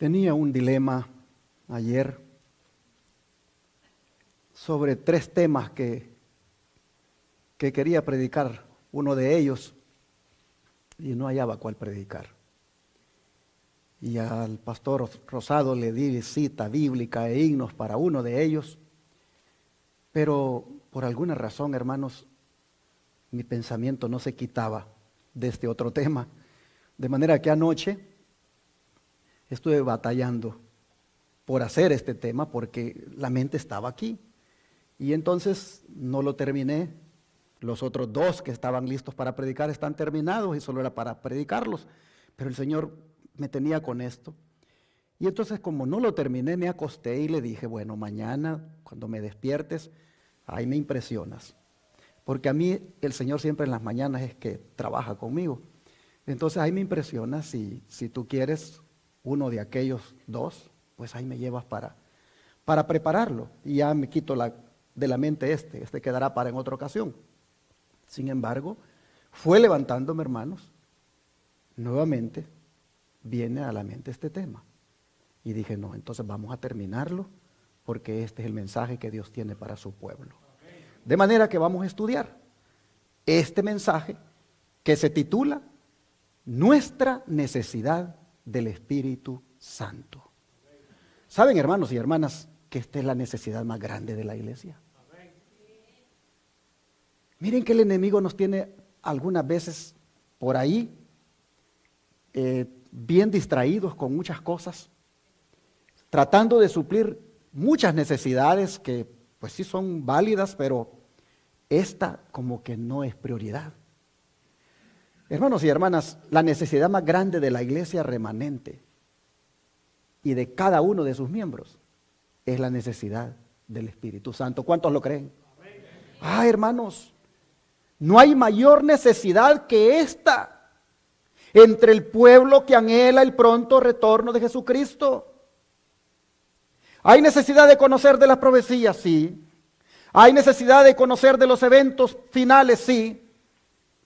Tenía un dilema ayer sobre 3 temas que quería predicar, uno de ellos, y no hallaba cuál predicar. Y al pastor Rosado le di cita bíblica e himnos para uno de ellos, pero por alguna razón, hermanos, mi pensamiento no se quitaba de este otro tema, de manera que anoche estuve batallando por hacer este tema porque la mente estaba aquí. Y entonces no lo terminé. Los otros 2 que estaban listos para predicar están terminados y solo era para predicarlos. Pero el Señor me tenía con esto. Y entonces como no lo terminé, me acosté y le dije, bueno, mañana cuando me despiertes, ahí me impresionas. Porque a mí el Señor siempre en las mañanas es que trabaja conmigo. Entonces ahí me impresionas si tú quieres uno de aquellos 2, pues ahí me llevas para prepararlo. Y ya me quito de la mente este quedará para en otra ocasión. Sin embargo, fue levantándome, hermanos, nuevamente viene a la mente este tema. Y dije, no, entonces vamos a terminarlo porque este es el mensaje que Dios tiene para su pueblo. De manera que vamos a estudiar este mensaje que se titula Nuestra necesidad del Espíritu Santo. ¿Saben, hermanos y hermanas, que esta es la necesidad más grande de la iglesia? Miren que el enemigo nos tiene algunas veces por ahí bien distraídos con muchas cosas, tratando de suplir muchas necesidades que pues sí son válidas, pero esta como que no es prioridad. Hermanos y hermanas, la necesidad más grande de la iglesia remanente y de cada uno de sus miembros es la necesidad del Espíritu Santo. ¿Cuántos lo creen? Hermanos, no hay mayor necesidad que esta entre el pueblo que anhela el pronto retorno de Jesucristo. Hay necesidad de conocer de las profecías, sí. Hay necesidad de conocer de los eventos finales, sí.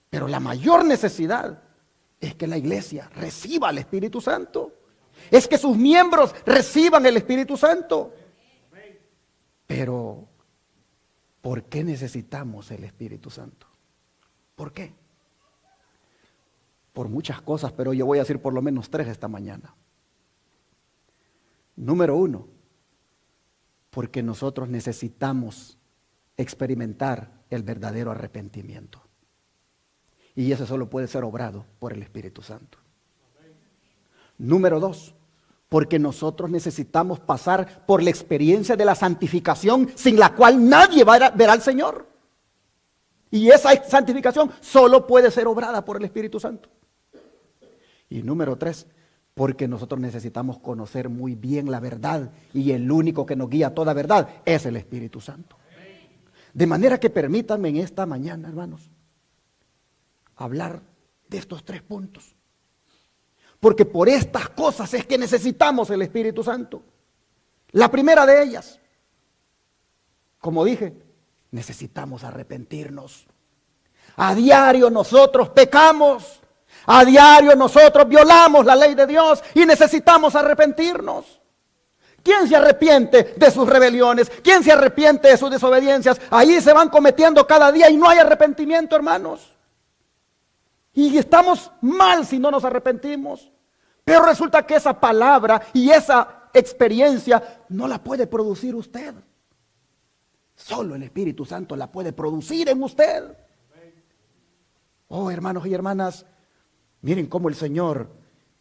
Pero la mayor necesidad es que la iglesia reciba el Espíritu Santo. Es que sus miembros reciban el Espíritu Santo. Pero, ¿por qué necesitamos el Espíritu Santo? ¿Por qué? Por muchas cosas, pero yo voy a decir por lo menos 3 esta mañana. Número 1, porque nosotros necesitamos experimentar el verdadero arrepentimiento. Y eso solo puede ser obrado por el Espíritu Santo. Número 2, porque nosotros necesitamos pasar por la experiencia de la santificación sin la cual nadie va a ver al Señor. Y esa santificación solo puede ser obrada por el Espíritu Santo. Y número 3, porque nosotros necesitamos conocer muy bien la verdad y el único que nos guía a toda verdad es el Espíritu Santo. De manera que permítanme en esta mañana, hermanos, hablar de estos 3 puntos. Porque por estas cosas es que necesitamos el Espíritu Santo. La primera de ellas, como dije, necesitamos arrepentirnos. A diario nosotros pecamos. A diario nosotros violamos la ley de Dios y necesitamos arrepentirnos. ¿Quién se arrepiente de sus rebeliones? ¿Quién se arrepiente de sus desobediencias? Ahí se van cometiendo cada día y no hay arrepentimiento, hermanos. Y estamos mal si no nos arrepentimos. Pero resulta que esa palabra y esa experiencia no la puede producir usted. Solo el Espíritu Santo la puede producir en usted. Oh, hermanos y hermanas, miren cómo el Señor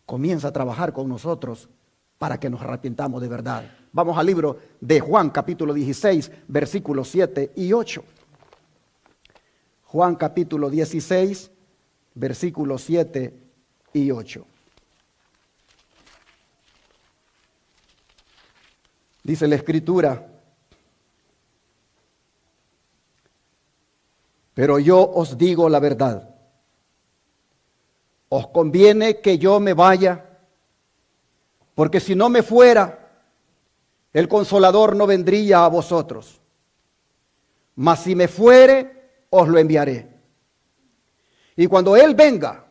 comienza a trabajar con nosotros para que nos arrepintamos de verdad. Vamos al libro de Juan, capítulo 16, versículos 7 y 8. Juan, capítulo 16, versículos 7 y 8. Dice la Escritura: pero yo os digo la verdad. Os conviene que yo me vaya, porque si no me fuera, el Consolador no vendría a vosotros. Mas si me fuere, os lo enviaré. Y cuando Él venga,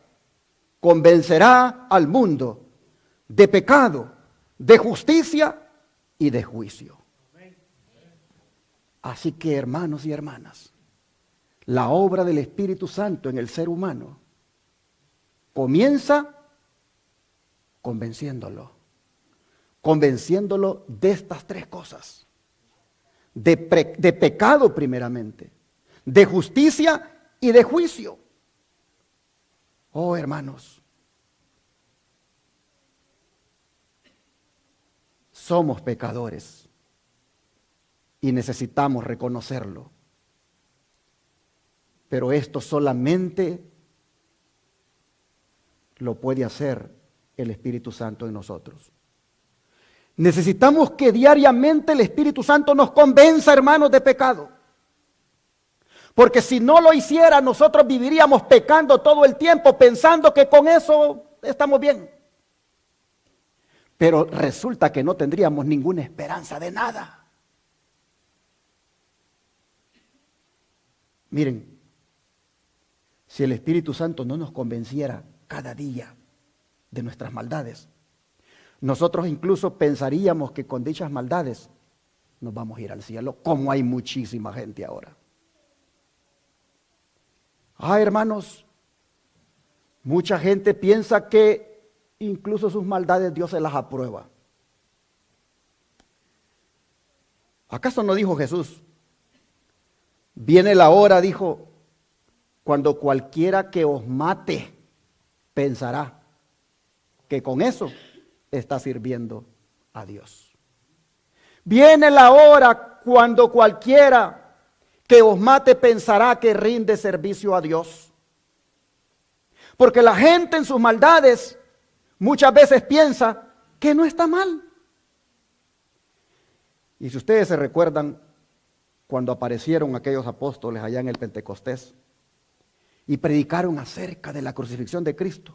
convencerá al mundo de pecado, de justicia y de juicio. Así que, hermanos y hermanas, la obra del Espíritu Santo en el ser humano comienza convenciéndolo de estas tres cosas: de pecado primeramente, de justicia y de juicio. Oh, hermanos, somos pecadores y necesitamos reconocerlo. Pero esto solamente lo puede hacer el Espíritu Santo en nosotros. Necesitamos que diariamente el Espíritu Santo nos convenza, hermanos, de pecado. Porque si no lo hiciera, nosotros viviríamos pecando todo el tiempo, pensando que con eso estamos bien. Pero resulta que no tendríamos ninguna esperanza de nada. Miren, si el Espíritu Santo no nos convenciera cada día de nuestras maldades, nosotros incluso pensaríamos que con dichas maldades nos vamos a ir al cielo, como hay muchísima gente ahora. Hermanos, mucha gente piensa que incluso sus maldades Dios se las aprueba. ¿Acaso no dijo Jesús? Viene la hora, dijo, cuando cualquiera que os mate pensará que con eso está sirviendo a Dios. Viene la hora cuando cualquiera que os mate pensará que rinde servicio a Dios. Porque la gente en sus maldades muchas veces piensa que no está mal. Y si ustedes se recuerdan cuando aparecieron aquellos apóstoles allá en el Pentecostés y predicaron acerca de la crucifixión de Cristo,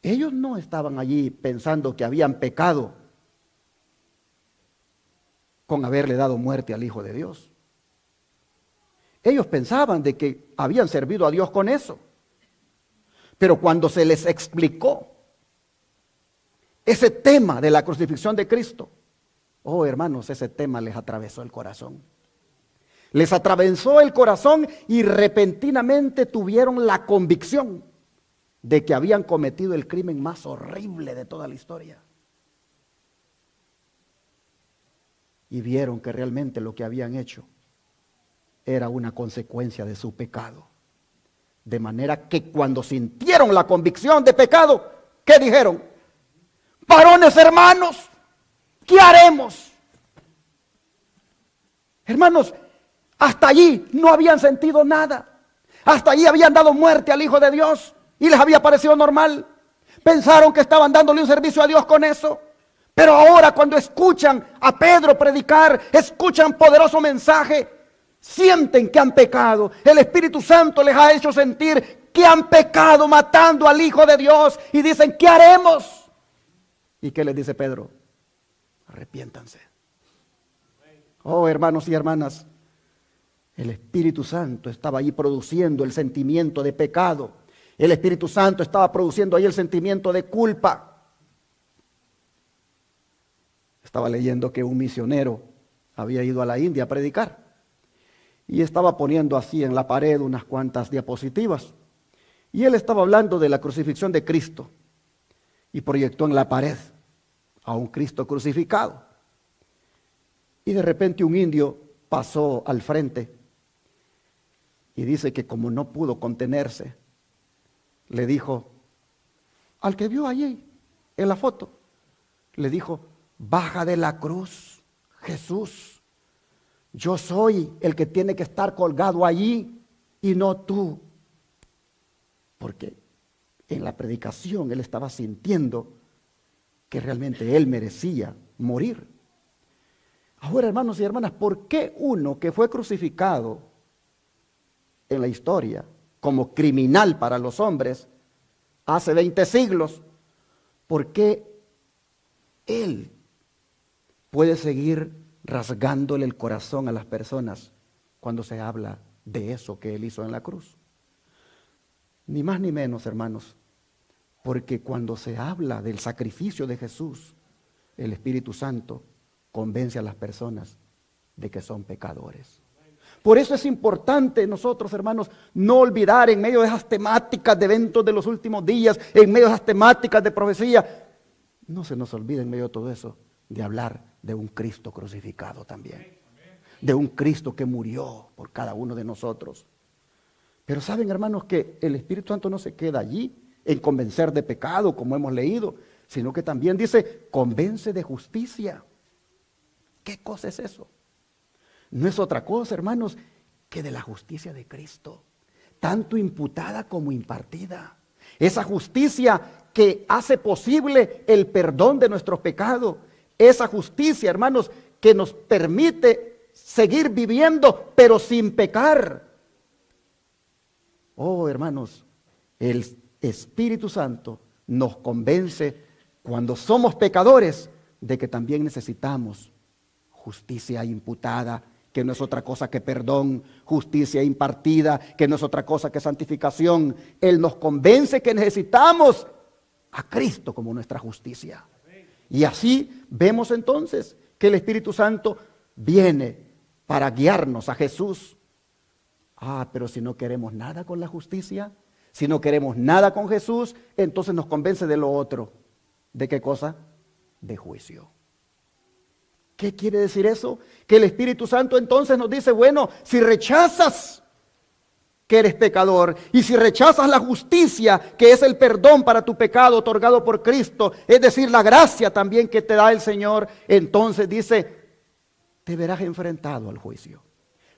ellos no estaban allí pensando que habían pecado con haberle dado muerte al Hijo de Dios. Ellos pensaban de que habían servido a Dios con eso. Pero cuando se les explicó ese tema de la crucifixión de Cristo, oh, hermanos, ese tema les atravesó el corazón. Les atravesó el corazón y repentinamente tuvieron la convicción de que habían cometido el crimen más horrible de toda la historia. Y vieron que realmente lo que habían hecho era una consecuencia de su pecado. De manera que cuando sintieron la convicción de pecado, ¿qué dijeron? Varones hermanos, ¿qué haremos? Hermanos, hasta allí no habían sentido nada. Hasta allí habían dado muerte al Hijo de Dios y les había parecido normal. Pensaron que estaban dándole un servicio a Dios con eso. Pero ahora cuando escuchan a Pedro predicar, escuchan poderoso mensaje, sienten que han pecado. El Espíritu Santo les ha hecho sentir que han pecado matando al Hijo de Dios y dicen, ¿qué haremos? ¿Y qué les dice Pedro? Arrepiéntanse. Oh, hermanos y hermanas, el Espíritu Santo estaba allí produciendo el sentimiento de pecado. El Espíritu Santo estaba produciendo ahí el sentimiento de culpa. Estaba leyendo que un misionero había ido a la India a predicar y estaba poniendo así en la pared unas cuantas diapositivas. Y él estaba hablando de la crucifixión de Cristo y proyectó en la pared a un Cristo crucificado. Y de repente un indio pasó al frente y dice que como no pudo contenerse, le dijo al que vio allí en la foto, le dijo, baja de la cruz, Jesús. Yo soy el que tiene que estar colgado allí y no tú. Porque en la predicación él estaba sintiendo que realmente él merecía morir. Ahora, hermanos y hermanas, ¿por qué uno que fue crucificado en la historia como criminal para los hombres hace 20 siglos, por qué él puede seguir rasgándole el corazón a las personas cuando se habla de eso que él hizo en la cruz? Ni más ni menos, hermanos, Porque cuando se habla del sacrificio de Jesús, el Espíritu Santo convence a las personas de que son pecadores. Por eso es importante nosotros, hermanos, no olvidar en medio de esas temáticas de eventos de los últimos días, en medio de esas temáticas de profecía, no se nos olvide en medio de todo eso de hablar de un Cristo crucificado también. De un Cristo que murió por cada uno de nosotros. Pero saben, hermanos, que el Espíritu Santo no se queda allí en convencer de pecado, como hemos leído, sino que también dice, convence de justicia. ¿Qué cosa es eso? No es otra cosa, hermanos, que de la justicia de Cristo, tanto imputada como impartida. Esa justicia que hace posible el perdón de nuestros pecados. Esa justicia, hermanos, que nos permite seguir viviendo, pero sin pecar. Oh, hermanos, el Espíritu Santo nos convence cuando somos pecadores de que también necesitamos justicia imputada, que no es otra cosa que perdón, justicia impartida, que no es otra cosa que santificación. Él nos convence que necesitamos a Cristo como nuestra justicia. Y así vemos entonces que el Espíritu Santo viene para guiarnos a Jesús. Pero si no queremos nada con la justicia, si no queremos nada con Jesús, entonces nos convence de lo otro. ¿De qué cosa? De juicio. ¿Qué quiere decir eso? Que el Espíritu Santo entonces nos dice, bueno, si rechazas que eres pecador y si rechazas la justicia, que es el perdón para tu pecado otorgado por Cristo, es decir, la gracia también que te da el Señor, entonces dice, te verás enfrentado al juicio.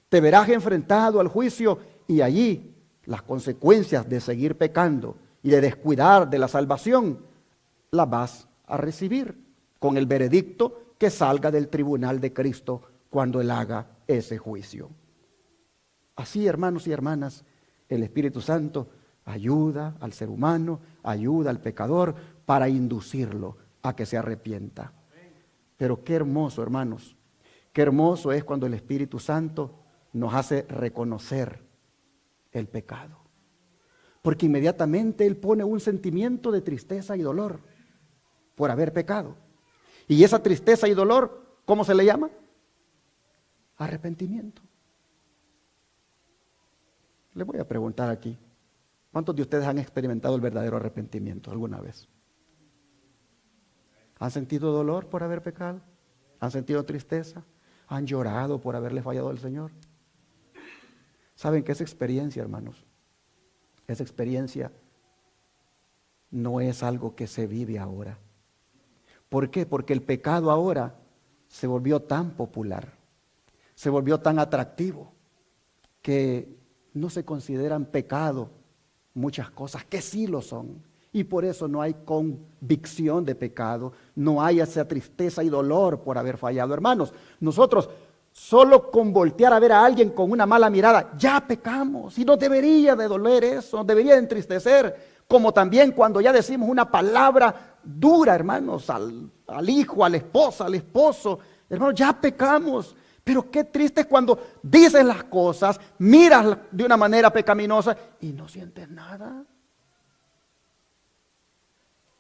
Te verás enfrentado al juicio y allí las consecuencias de seguir pecando y de descuidar de la salvación, las vas a recibir con el veredicto que salga del tribunal de Cristo cuando Él haga ese juicio. Así, hermanos y hermanas, el Espíritu Santo ayuda al ser humano, ayuda al pecador para inducirlo a que se arrepienta. Pero qué hermoso, hermanos, qué hermoso es cuando el Espíritu Santo nos hace reconocer el pecado. Porque inmediatamente Él pone un sentimiento de tristeza y dolor por haber pecado. Y esa tristeza y dolor, ¿cómo se le llama? Arrepentimiento. Les voy a preguntar aquí, ¿cuántos de ustedes han experimentado el verdadero arrepentimiento alguna vez? ¿Han sentido dolor por haber pecado? ¿Han sentido tristeza? ¿Han llorado por haberle fallado al Señor? ¿Saben que esa experiencia, hermanos? Esa experiencia no es algo que se vive ahora. ¿Por qué? Porque el pecado ahora se volvió tan popular, se volvió tan atractivo, que no se consideran pecado muchas cosas que sí lo son. Y por eso no hay convicción de pecado, no hay esa tristeza y dolor por haber fallado. Hermanos, nosotros solo con voltear a ver a alguien con una mala mirada, ya pecamos. Y nos debería de doler eso, nos debería de entristecer. Como también cuando ya decimos una palabra dura, hermanos, al hijo, a la esposa, al esposo, hermanos, ya pecamos. Pero qué triste es cuando dices las cosas, miras de una manera pecaminosa y no sientes nada.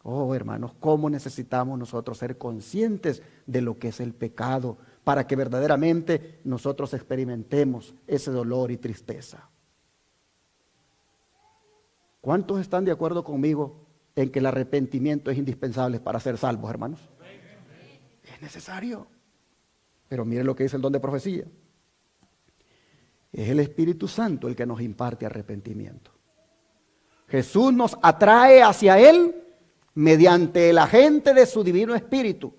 Oh, hermanos, cómo necesitamos nosotros ser conscientes de lo que es el pecado para que verdaderamente nosotros experimentemos ese dolor y tristeza. ¿Cuántos están de acuerdo conmigo en que el arrepentimiento es indispensable para ser salvos, hermanos? Es necesario. Pero miren lo que dice el don de profecía. Es el Espíritu Santo el que nos imparte arrepentimiento. Jesús nos atrae hacia Él mediante el agente de su divino Espíritu.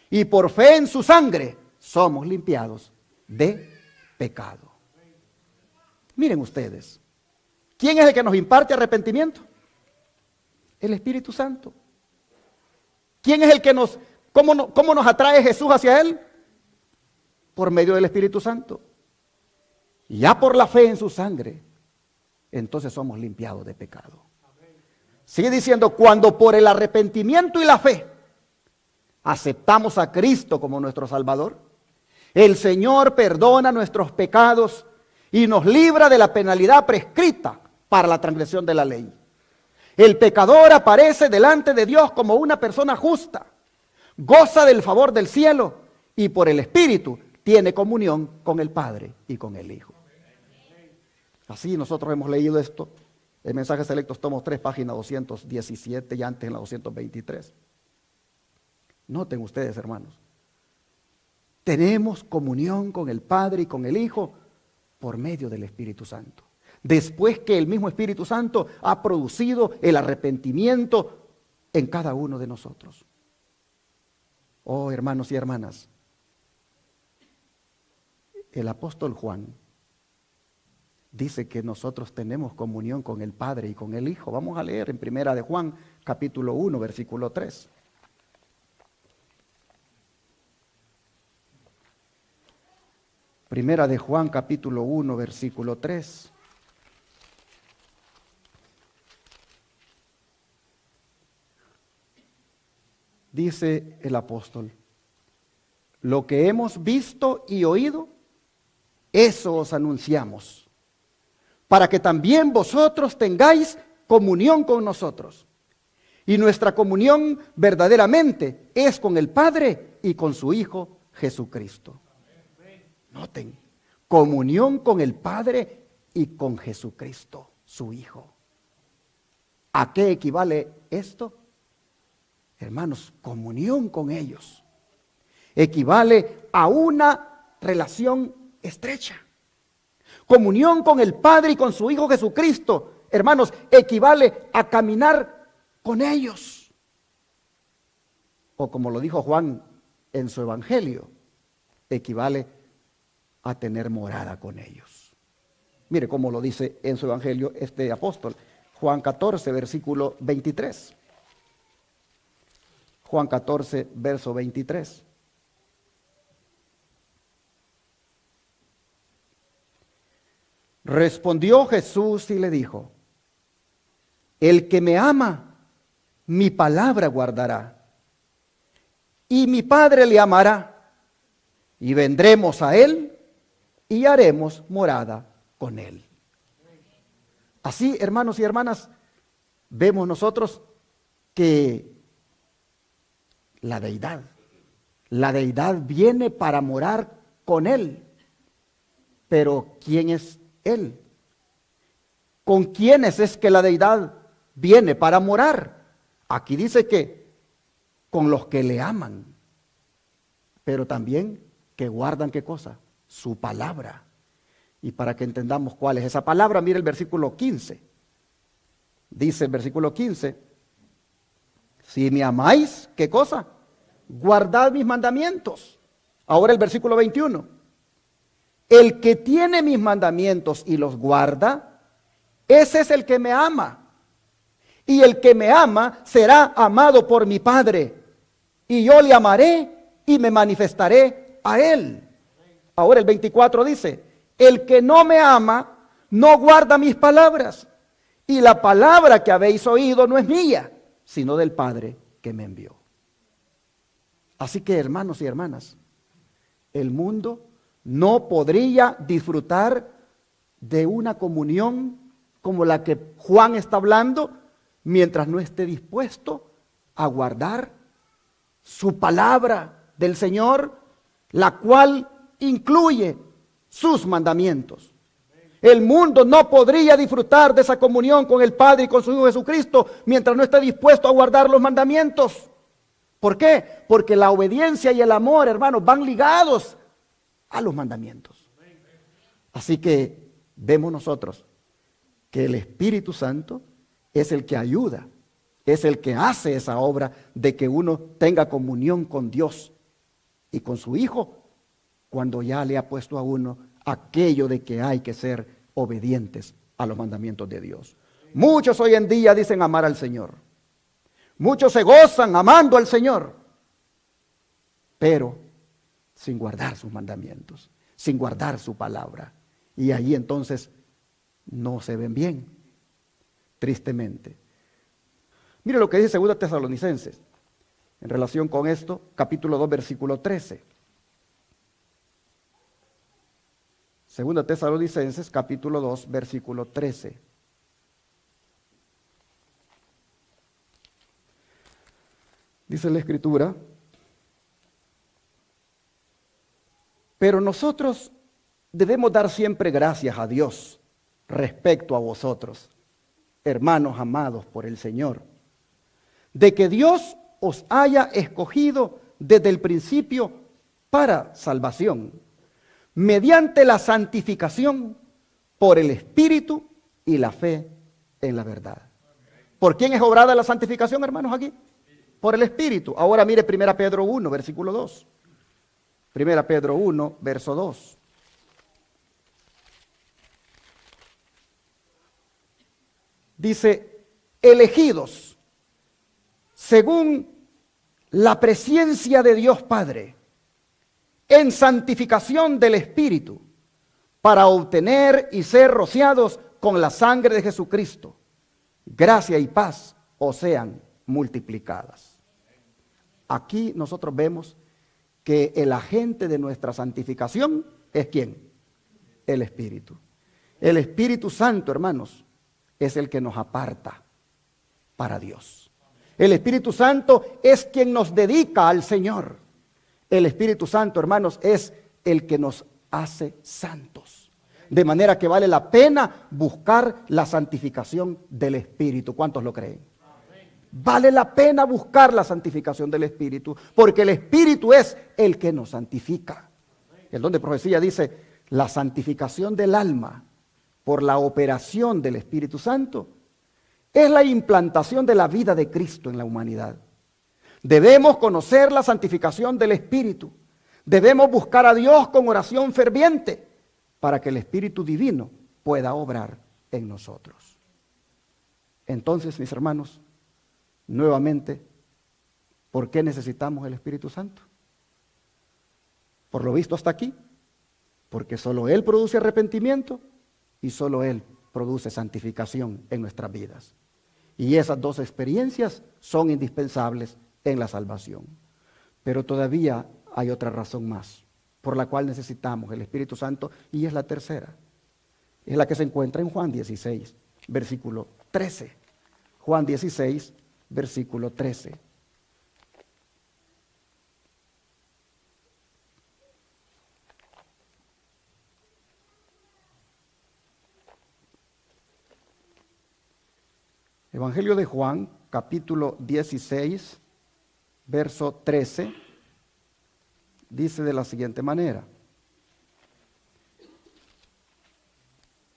Y por fe en su sangre somos limpiados de pecado. Miren ustedes. ¿Quién es el que nos imparte arrepentimiento? El Espíritu Santo. ¿Quién es el que cómo nos atrae Jesús hacia Él? Por medio del Espíritu Santo. Y ya por la fe en su sangre, entonces somos limpiados de pecado. Sigue diciendo, cuando por el arrepentimiento y la fe aceptamos a Cristo como nuestro Salvador, el Señor perdona nuestros pecados y nos libra de la penalidad prescrita para la transgresión de la ley. El pecador aparece delante de Dios como una persona justa, goza del favor del cielo y por el Espíritu tiene comunión con el Padre y con el Hijo. Así nosotros hemos leído esto en Mensajes Selectos, tomo 3, página 217 y antes en la 223. Noten ustedes, hermanos, tenemos comunión con el Padre y con el Hijo por medio del Espíritu Santo. Después que el mismo Espíritu Santo ha producido el arrepentimiento en cada uno de nosotros. Oh, hermanos y hermanas, el apóstol Juan dice que nosotros tenemos comunión con el Padre y con el Hijo. Vamos a leer en Primera de Juan, capítulo 1, versículo 3. Primera de Juan, capítulo 1, versículo 3. Dice el apóstol: lo que hemos visto y oído, eso os anunciamos, para que también vosotros tengáis comunión con nosotros. Y nuestra comunión verdaderamente es con el Padre y con su Hijo Jesucristo. Noten, comunión con el Padre y con Jesucristo, su Hijo. ¿A qué equivale esto? Hermanos, comunión con ellos equivale a una relación estrecha. Comunión con el Padre y con su Hijo Jesucristo, hermanos, equivale a caminar con ellos. O como lo dijo Juan en su evangelio, equivale a tener morada con ellos. Mire cómo lo dice en su evangelio este apóstol. Juan 14, versículo 23. Juan 14, verso 23. Respondió Jesús y le dijo: el que me ama, mi palabra guardará, y mi Padre le amará, y vendremos a él y haremos morada con él. Así, hermanos y hermanas, vemos nosotros que la deidad viene para morar con él. Pero ¿quién es él? ¿Con quiénes es que la deidad viene para morar? Aquí dice que con los que le aman, pero también que guardan ¿qué cosa? Su palabra. Y para que entendamos cuál es esa palabra, mire el versículo 15. Dice el versículo 15: si me amáis, ¿qué cosa? Guardad mis mandamientos. Ahora el versículo 21. El que tiene mis mandamientos y los guarda, ese es el que me ama. Y el que me ama será amado por mi Padre. Y yo le amaré y me manifestaré a él. Ahora el 24 dice: el que no me ama, no guarda mis palabras. Y la palabra que habéis oído no es mía, sino del Padre que me envió. Así que, hermanos y hermanas, el mundo no podría disfrutar de una comunión como la que Juan está hablando mientras no esté dispuesto a guardar su palabra del Señor, la cual incluye sus mandamientos. El mundo no podría disfrutar de esa comunión con el Padre y con su Hijo Jesucristo mientras no esté dispuesto a guardar los mandamientos. ¿Por qué? Porque la obediencia y el amor, hermanos, van ligados a los mandamientos. Así que vemos nosotros que el Espíritu Santo es el que ayuda, es el que hace esa obra de que uno tenga comunión con Dios y con su Hijo cuando ya le ha puesto a uno aquello de que hay que ser obedientes a los mandamientos de Dios. Muchos hoy en día dicen amar al Señor. Muchos se gozan amando al Señor, pero sin guardar sus mandamientos, sin guardar su palabra. Y ahí entonces no se ven bien, tristemente. Mire lo que dice 2 Tesalonicenses en relación con esto, capítulo 2, versículo 13. 2 Tesalonicenses, capítulo 2, versículo 13. Dice la Escritura, pero nosotros debemos dar siempre gracias a Dios respecto a vosotros, hermanos amados por el Señor, de que Dios os haya escogido desde el principio para salvación, mediante la santificación por el Espíritu y la fe en la verdad. ¿Por quién es obrada la santificación, hermanos, aquí? Por el Espíritu. Ahora mire 1 Pedro 1, versículo 2. 1 Pedro 1, verso 2. Dice, elegidos según la presencia de Dios Padre, en santificación del Espíritu, para obtener y ser rociados con la sangre de Jesucristo. Gracia y paz os sean multiplicadas. Aquí nosotros vemos que el agente de nuestra santificación es ¿quién? El Espíritu. El Espíritu Santo, hermanos, es el que nos aparta para Dios. El Espíritu Santo es quien nos dedica al Señor. El Espíritu Santo, hermanos, es el que nos hace santos. De manera que vale la pena buscar la santificación del Espíritu. ¿Cuántos lo creen? Vale la pena buscar la santificación del Espíritu, porque el Espíritu es el que nos santifica. El don de profecía dice, la santificación del alma por la operación del Espíritu Santo es la implantación de la vida de Cristo en la humanidad. Debemos conocer la santificación del Espíritu. Debemos buscar a Dios con oración ferviente para que el Espíritu Divino pueda obrar en nosotros. Entonces, mis hermanos, nuevamente, ¿por qué necesitamos el Espíritu Santo? Por lo visto hasta aquí, porque solo Él produce arrepentimiento y solo Él produce santificación en nuestras vidas. Y esas dos experiencias son indispensables en la salvación. Pero todavía hay otra razón más por la cual necesitamos el Espíritu Santo, y es la tercera. Es la que se encuentra en Juan 16, versículo 13. Juan 16, versículo 13. Evangelio de Juan, capítulo 16, verso 13, dice de la siguiente manera.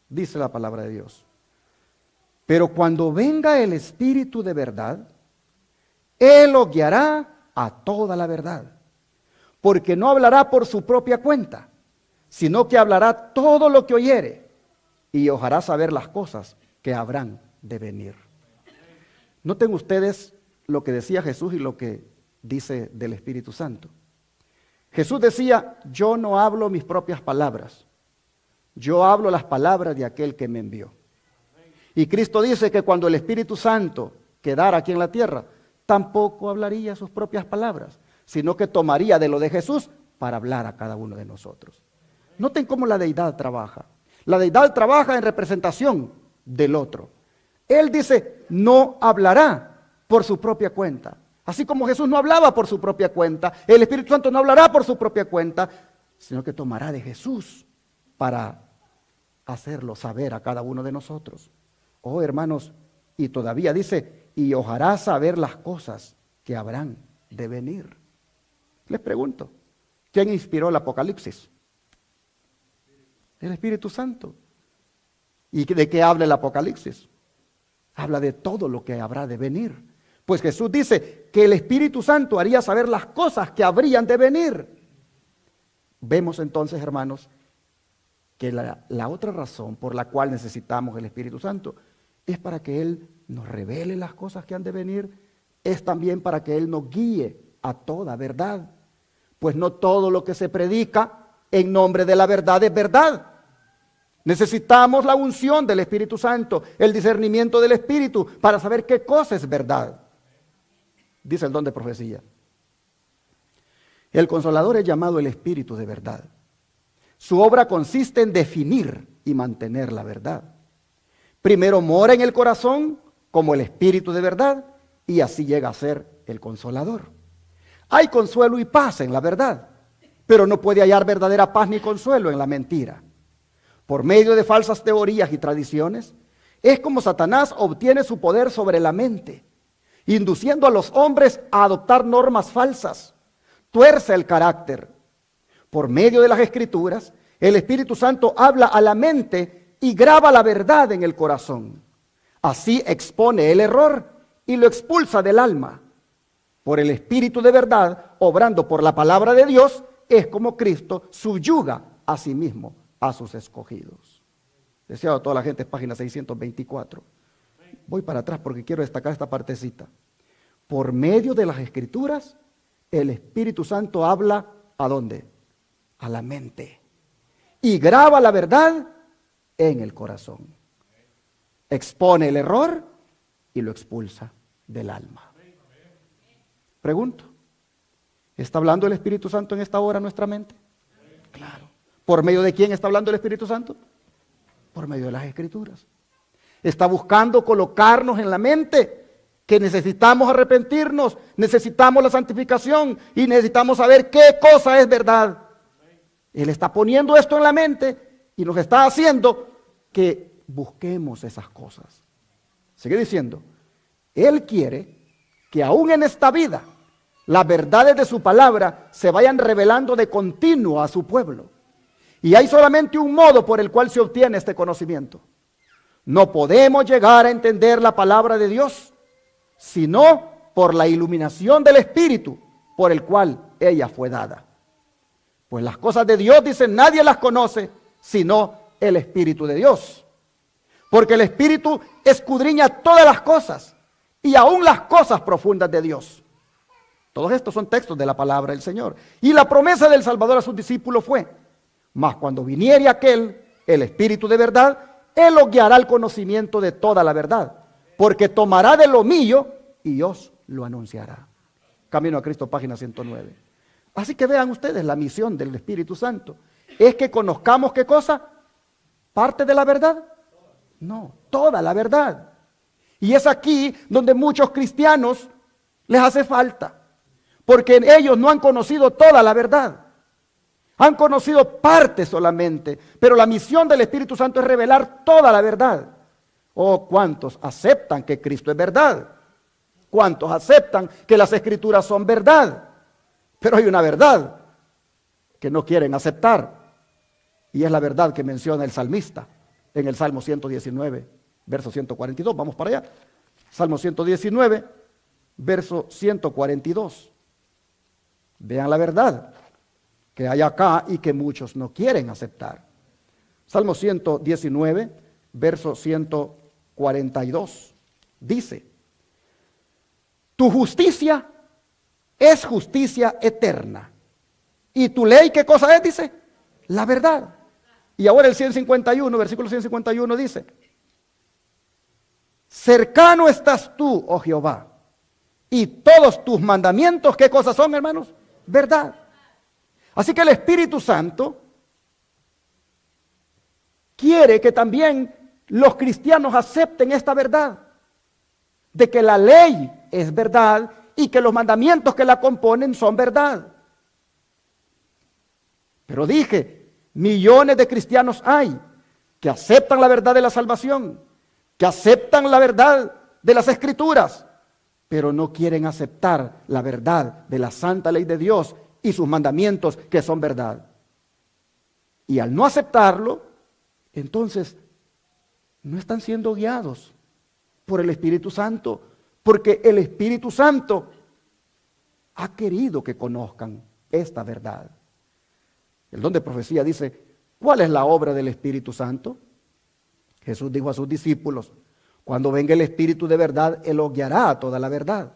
Dice la palabra de Dios. Pero cuando venga el Espíritu de verdad, Él os guiará a toda la verdad, porque no hablará por su propia cuenta, sino que hablará todo lo que oyere, y os hará saber las cosas que habrán de venir. Noten ustedes lo que decía Jesús y lo que dice del Espíritu Santo. Jesús decía, yo no hablo mis propias palabras, yo hablo las palabras de aquel que me envió. Y Cristo dice que cuando el Espíritu Santo quedara aquí en la tierra, tampoco hablaría sus propias palabras, sino que tomaría de lo de Jesús para hablar a cada uno de nosotros. Noten cómo la deidad trabaja. La deidad trabaja en representación del otro. Él dice, no hablará por su propia cuenta. Así como Jesús no hablaba por su propia cuenta, el Espíritu Santo no hablará por su propia cuenta, sino que tomará de Jesús para hacerlo saber a cada uno de nosotros. Oh, hermanos, y todavía dice, y os hará saber las cosas que habrán de venir. Les pregunto, ¿quién inspiró el Apocalipsis? El Espíritu Santo. ¿Y de qué habla el Apocalipsis? Habla de todo lo que habrá de venir. Pues Jesús dice que el Espíritu Santo haría saber las cosas que habrían de venir. Vemos entonces, hermanos, que la otra razón por la cual necesitamos el Espíritu Santo es para que Él nos revele las cosas que han de venir, es también para que Él nos guíe a toda verdad. Pues no todo lo que se predica en nombre de la verdad es verdad. Necesitamos la unción del Espíritu Santo, el discernimiento del Espíritu para saber qué cosa es verdad. Dice el don de profecía. El Consolador es llamado el Espíritu de verdad. Su obra consiste en definir y mantener la verdad. Primero mora en el corazón como el Espíritu de verdad y así llega a ser el Consolador. Hay consuelo y paz en la verdad, pero no puede hallar verdadera paz ni consuelo en la mentira. Por medio de falsas teorías y tradiciones, es como Satanás obtiene su poder sobre la mente, induciendo a los hombres a adoptar normas falsas. Tuerce el carácter. Por medio de las Escrituras, el Espíritu Santo habla a la mente y graba la verdad en el corazón. Así expone el error y lo expulsa del alma. Por el Espíritu de verdad, obrando por la palabra de Dios, es como Cristo subyuga a sí mismo a sus escogidos. Deseado a toda la gente, página 624. Voy para atrás porque quiero destacar esta partecita. Por medio de las Escrituras, el Espíritu Santo habla ¿a dónde? A la mente. Y graba la verdad en el corazón. Expone el error y lo expulsa del alma. Pregunto, ¿está hablando el Espíritu Santo en esta hora en nuestra mente? Claro. ¿Por medio de quién está hablando el Espíritu Santo? Por medio de las Escrituras. Está buscando colocarnos en la mente que necesitamos arrepentirnos, necesitamos la santificación y necesitamos saber qué cosa es verdad. Él está poniendo esto en la mente y nos está haciendo que busquemos esas cosas. Sigue diciendo, Él quiere que aún en esta vida las verdades de su palabra se vayan revelando de continuo a su pueblo. Y hay solamente un modo por el cual se obtiene este conocimiento. No podemos llegar a entender la palabra de Dios, sino por la iluminación del Espíritu por el cual ella fue dada. Pues las cosas de Dios, dicen, nadie las conoce, sino el Espíritu de Dios. Porque el Espíritu escudriña todas las cosas, y aún las cosas profundas de Dios. Todos estos son textos de la palabra del Señor. Y la promesa del Salvador a sus discípulos fue, mas cuando viniere aquel, el Espíritu de verdad, Él os guiará al conocimiento de toda la verdad, porque tomará de lo mío y os lo anunciará. Camino a Cristo, página 109. Así que vean ustedes, la misión del Espíritu Santo es que conozcamos ¿qué cosa? ¿Parte de la verdad? No, toda la verdad. Y es aquí donde muchos cristianos les hace falta, porque ellos no han conocido toda la verdad. Han conocido parte solamente, pero la misión del Espíritu Santo es revelar toda la verdad. Oh, ¿cuántos aceptan que Cristo es verdad? ¿Cuántos aceptan que las Escrituras son verdad? Pero hay una verdad que no quieren aceptar, y es la verdad que menciona el salmista en el Salmo 119, verso 142. Vamos para allá. Salmo 119, verso 142. Vean la verdad que hay acá y que muchos no quieren aceptar. Salmo 119, verso 142. Dice, tu justicia es justicia eterna. ¿Y tu ley qué cosa es? Dice, la verdad. Y ahora el 151, versículo 151 dice, cercano estás tú, oh Jehová, y todos tus mandamientos, ¿qué cosas son, hermanos? Verdad. Así que el Espíritu Santo quiere que también los cristianos acepten esta verdad, de que la ley es verdad y que los mandamientos que la componen son verdad. Pero dije, millones de cristianos hay que aceptan la verdad de la salvación, que aceptan la verdad de las Escrituras, pero no quieren aceptar la verdad de la santa ley de Dios y sus mandamientos que son verdad. Y al no aceptarlo, entonces no están siendo guiados por el Espíritu Santo, porque el Espíritu Santo ha querido que conozcan esta verdad. El don de profecía dice, ¿cuál es la obra del Espíritu Santo? Jesús dijo a sus discípulos, cuando venga el Espíritu de verdad, Él os guiará a toda la verdad.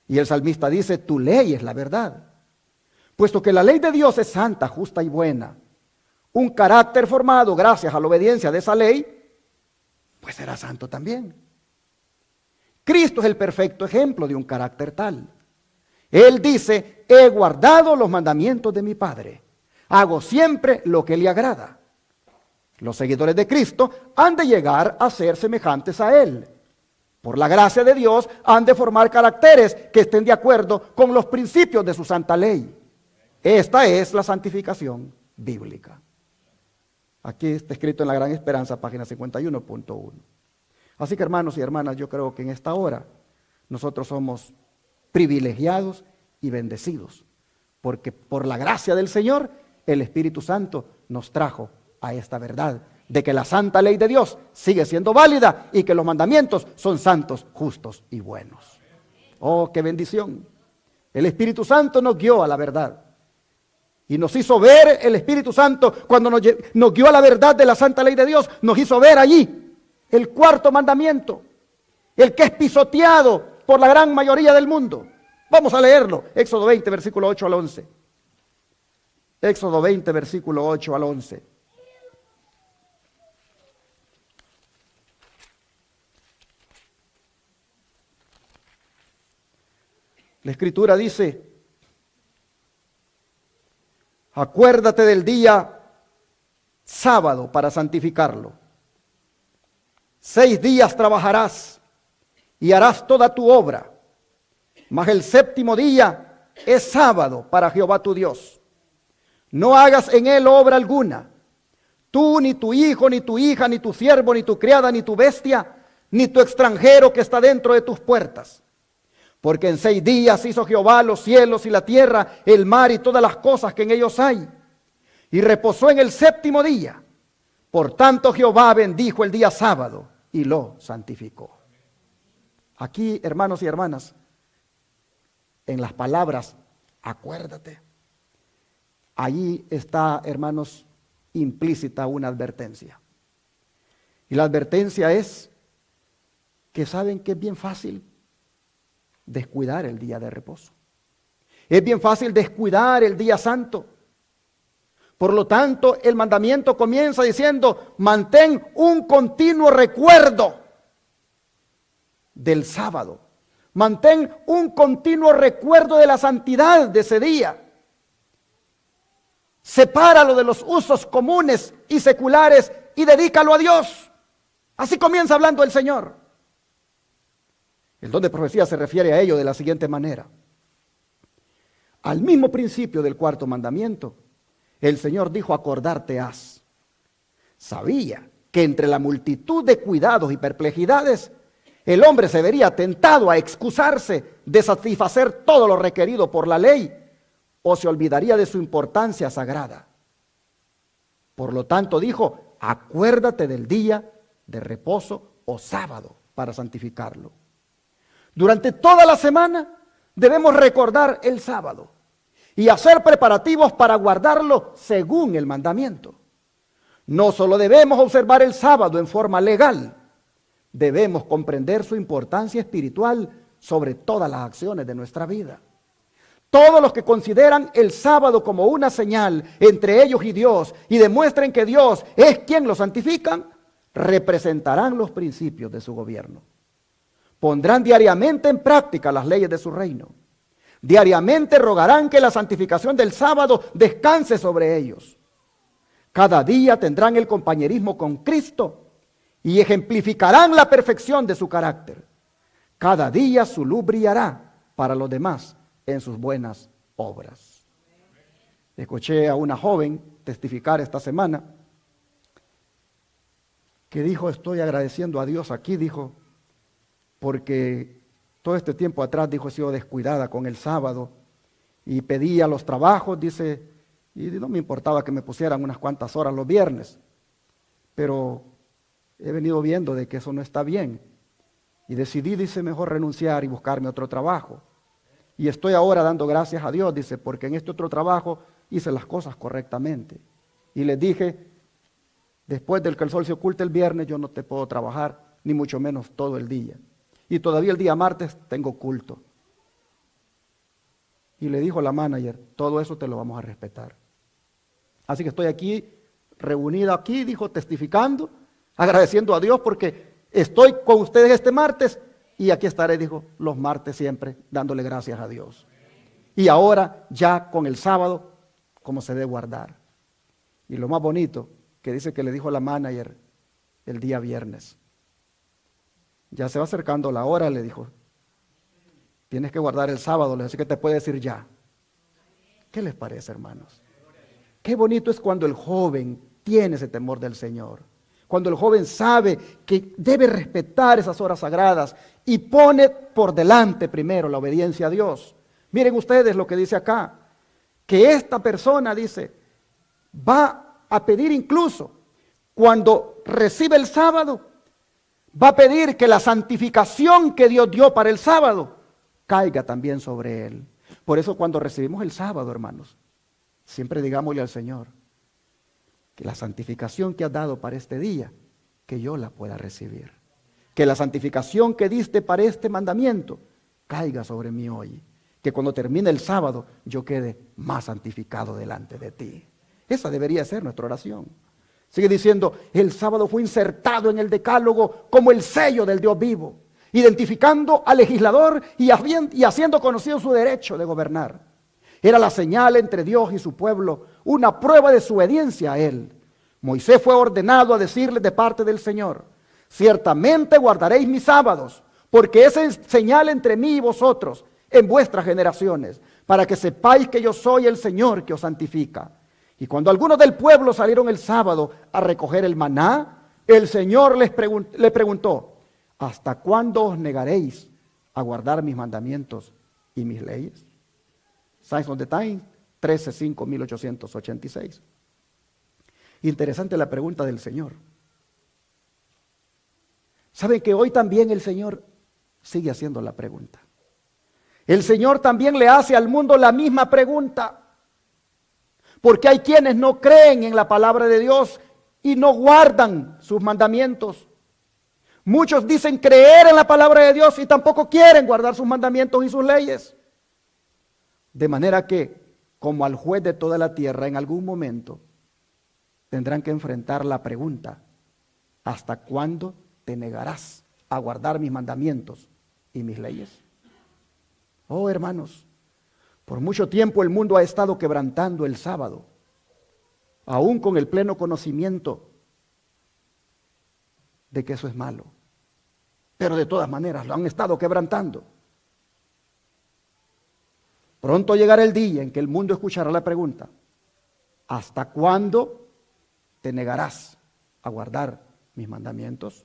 Y el salmista dice, tu ley es la verdad. Puesto que la ley de Dios es santa, justa y buena, un carácter formado gracias a la obediencia de esa ley, pues será santo también. Cristo es el perfecto ejemplo de un carácter tal. Él dice, he guardado los mandamientos de mi Padre, hago siempre lo que le agrada. Los seguidores de Cristo han de llegar a ser semejantes a Él. por la gracia de Dios, han de formar caracteres que estén de acuerdo con los principios de su santa ley. Esta es la santificación bíblica. Aquí está escrito en La Gran Esperanza, página 51.1. Así que, hermanos y hermanas, yo creo que en esta hora nosotros somos privilegiados y bendecidos, porque por la gracia del Señor, el Espíritu Santo nos trajo a esta verdad de que la santa ley de Dios sigue siendo válida y que los mandamientos son santos, justos y buenos. Oh, qué bendición. El Espíritu Santo nos guió a la verdad y nos hizo ver. El Espíritu Santo, cuando nos guió a la verdad de la santa ley de Dios, nos hizo ver allí el cuarto mandamiento, el que es pisoteado por la gran mayoría del mundo. Vamos a leerlo, Éxodo 20, versículo 8 al 11. Éxodo 20, versículo 8 al 11. La Escritura dice: acuérdate del día sábado para santificarlo. 6 días trabajarás y harás toda tu obra, mas el séptimo día es sábado para Jehová tu Dios. No hagas en él obra alguna, tú, ni tu hijo, ni tu hija, ni tu siervo, ni tu criada, ni tu bestia, ni tu extranjero que está dentro de tus puertas. Porque en 6 días hizo Jehová los cielos y la tierra, el mar y todas las cosas que en ellos hay, y reposó en el séptimo día. Por tanto Jehová bendijo el día sábado y lo santificó. Aquí, hermanos y hermanas, en las palabras acuérdate, allí está, hermanos, implícita una advertencia. Y la advertencia es que saben que es bien fácil descuidar el día de reposo. Es bien fácil descuidar el día santo. Por lo tanto, el mandamiento comienza diciendo: mantén un continuo recuerdo del sábado. Mantén un continuo recuerdo de la santidad de ese día. Sepáralo de los usos comunes y seculares y dedícalo a Dios. Así comienza hablando el Señor. El don de profecía se refiere a ello de la siguiente manera. Al mismo principio del cuarto mandamiento, el Señor dijo: acordarte has. Sabía que entre la multitud de cuidados y perplejidades, el hombre se vería tentado a excusarse de satisfacer todo lo requerido por la ley, o se olvidaría de su importancia sagrada. Por lo tanto dijo: acuérdate del día de reposo o sábado para santificarlo. Durante toda la semana debemos recordar el sábado y hacer preparativos para guardarlo según el mandamiento. No solo debemos observar el sábado en forma legal, debemos comprender su importancia espiritual sobre todas las acciones de nuestra vida. Todos los que consideran el sábado como una señal entre ellos y Dios y demuestren que Dios es quien lo santifica, representarán los principios de su gobierno. Pondrán diariamente en práctica las leyes de su reino. Diariamente rogarán que la santificación del sábado descanse sobre ellos. Cada día tendrán el compañerismo con Cristo y ejemplificarán la perfección de su carácter. Cada día su luz brillará para los demás en sus buenas obras. Escuché a una joven testificar esta semana que dijo: estoy agradeciendo a Dios aquí, dijo, porque todo este tiempo atrás, dijo, he sido descuidada con el sábado y pedía los trabajos, dice, y no me importaba que me pusieran unas cuantas horas los viernes, pero he venido viendo de que eso no está bien y decidí, dice, mejor renunciar y buscarme otro trabajo. Y estoy ahora dando gracias a Dios, dice, porque en este otro trabajo hice las cosas correctamente. Y les dije: después del que el sol se oculte el viernes, yo no te puedo trabajar, ni mucho menos todo el día. Y todavía el día martes tengo culto. Y le dijo la manager: todo eso te lo vamos a respetar. Así que estoy aquí, reunida aquí, dijo, testificando, agradeciendo a Dios porque estoy con ustedes este martes y aquí estaré, dijo, los martes siempre, dándole gracias a Dios. Y ahora ya con el sábado, como se debe guardar. Y lo más bonito, que dice que le dijo la manager el día viernes: Ya se va acercando la hora, le dijo. Tienes que guardar el sábado, así que te puede decir ya. ¿Qué les parece, hermanos? Qué bonito es cuando el joven tiene ese temor del Señor. Cuando el joven sabe que debe respetar esas horas sagradas y pone por delante primero la obediencia a Dios. Miren ustedes lo que dice acá, que esta persona, dice, va a pedir incluso, cuando recibe el sábado, va a pedir que la santificación que Dios dio para el sábado caiga también sobre él. Por eso cuando recibimos el sábado, hermanos, siempre digámosle al Señor, que la santificación que has dado para este día, que yo la pueda recibir. Que la santificación que diste para este mandamiento, caiga sobre mí hoy. Que cuando termine el sábado, yo quede más santificado delante de ti. Esa debería ser nuestra oración. Sigue diciendo, el sábado fue insertado en el decálogo como el sello del Dios vivo, identificando al legislador y haciendo conocido su derecho de gobernar. Era la señal entre Dios y su pueblo, una prueba de su obediencia a Él. Moisés fue ordenado a decirles de parte del Señor, ciertamente guardaréis mis sábados, porque esa es señal entre mí y vosotros en vuestras generaciones, para que sepáis que yo soy el Señor que os santifica. Y cuando algunos del pueblo salieron el sábado a recoger el maná, el Señor le preguntó, ¿hasta cuándo os negaréis a guardar mis mandamientos y mis leyes? Signs of the Time, 13:5-1886. Interesante la pregunta del Señor. ¿Saben que hoy también el Señor sigue haciendo la pregunta? El Señor también le hace al mundo la misma pregunta. Porque hay quienes no creen en la palabra de Dios y no guardan sus mandamientos. Muchos dicen creer en la palabra de Dios y tampoco quieren guardar sus mandamientos y sus leyes. De manera que, como al juez de toda la tierra, en algún momento tendrán que enfrentar la pregunta, ¿hasta cuándo te negarás a guardar mis mandamientos y mis leyes? Oh, hermanos, por mucho tiempo el mundo ha estado quebrantando el sábado, aún con el pleno conocimiento de que eso es malo. Pero de todas maneras lo han estado quebrantando. Pronto llegará el día en que el mundo escuchará la pregunta, ¿hasta cuándo te negarás a guardar mis mandamientos?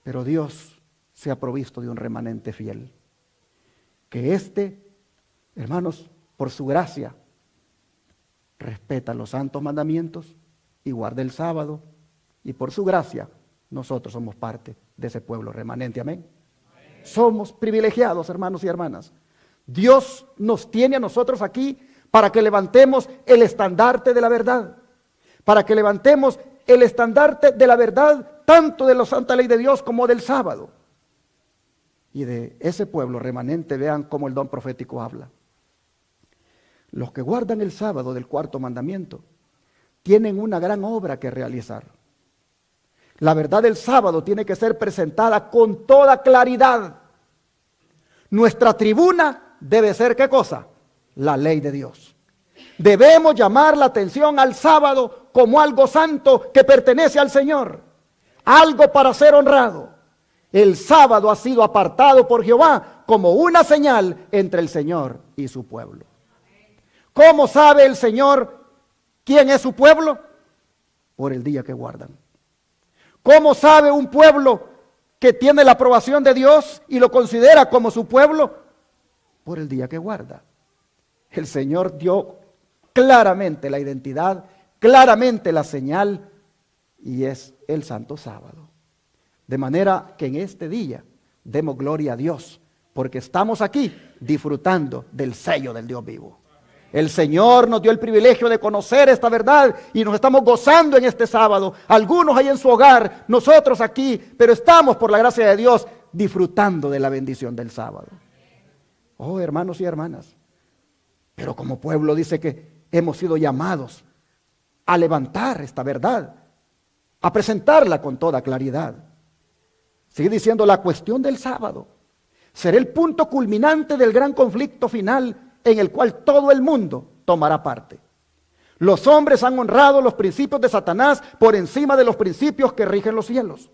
Pero Dios se ha provisto de un remanente fiel, que hermanos, por su gracia, respeta los santos mandamientos y guarda el sábado, y por su gracia nosotros somos parte de ese pueblo remanente. Amén. Somos privilegiados, hermanos y hermanas. Dios nos tiene a nosotros aquí para que levantemos el estandarte de la verdad, para que levantemos el estandarte de la verdad tanto de la santa ley de Dios como del sábado. Y de ese pueblo remanente, vean cómo el don profético habla. Los que guardan el sábado del cuarto mandamiento tienen una gran obra que realizar. La verdad del sábado tiene que ser presentada con toda claridad. Nuestra tribuna debe ser, ¿qué cosa? La ley de Dios. Debemos llamar la atención al sábado como algo santo que pertenece al Señor, algo para ser honrado. El sábado ha sido apartado por Jehová como una señal entre el Señor y su pueblo. ¿Cómo sabe el Señor quién es su pueblo? Por el día que guardan. ¿Cómo sabe un pueblo que tiene la aprobación de Dios y lo considera como su pueblo? Por el día que guarda. El Señor dio claramente la identidad, claramente la señal, y es el santo sábado. De manera que en este día demos gloria a Dios, porque estamos aquí disfrutando del sello del Dios vivo. El Señor nos dio el privilegio de conocer esta verdad y nos estamos gozando en este sábado. Algunos ahí en su hogar, nosotros aquí, pero estamos por la gracia de Dios disfrutando de la bendición del sábado. Oh, hermanos y hermanas, pero como pueblo dice que hemos sido llamados a levantar esta verdad, a presentarla con toda claridad. Sigue diciendo, la cuestión del sábado será el punto culminante del gran conflicto final en el cual todo el mundo tomará parte. Los hombres han honrado los principios de Satanás por encima de los principios que rigen los cielos.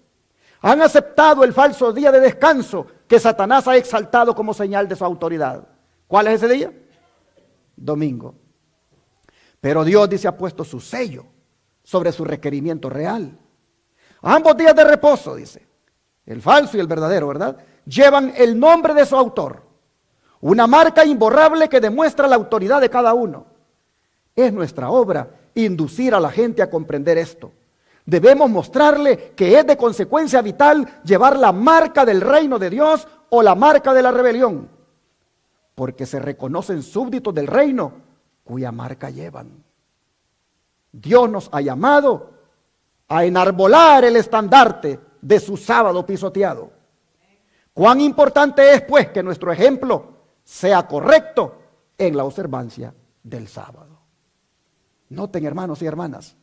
Han aceptado el falso día de descanso que Satanás ha exaltado como señal de su autoridad. ¿Cuál es ese día? Domingo. Pero Dios dice ha puesto su sello sobre su requerimiento real. Ambos días de reposo, dice, el falso y el verdadero, ¿verdad?, llevan el nombre de su autor, una marca imborrable que demuestra la autoridad de cada uno. Es nuestra obra inducir a la gente a comprender esto. Debemos mostrarle que es de consecuencia vital llevar la marca del reino de Dios o la marca de la rebelión, porque se reconocen súbditos del reino cuya marca llevan. Dios nos ha llamado a enarbolar el estandarte de su sábado pisoteado. Cuán importante es, pues, que nuestro ejemplo sea correcto en la observancia del sábado. Noten, hermanos y hermanas,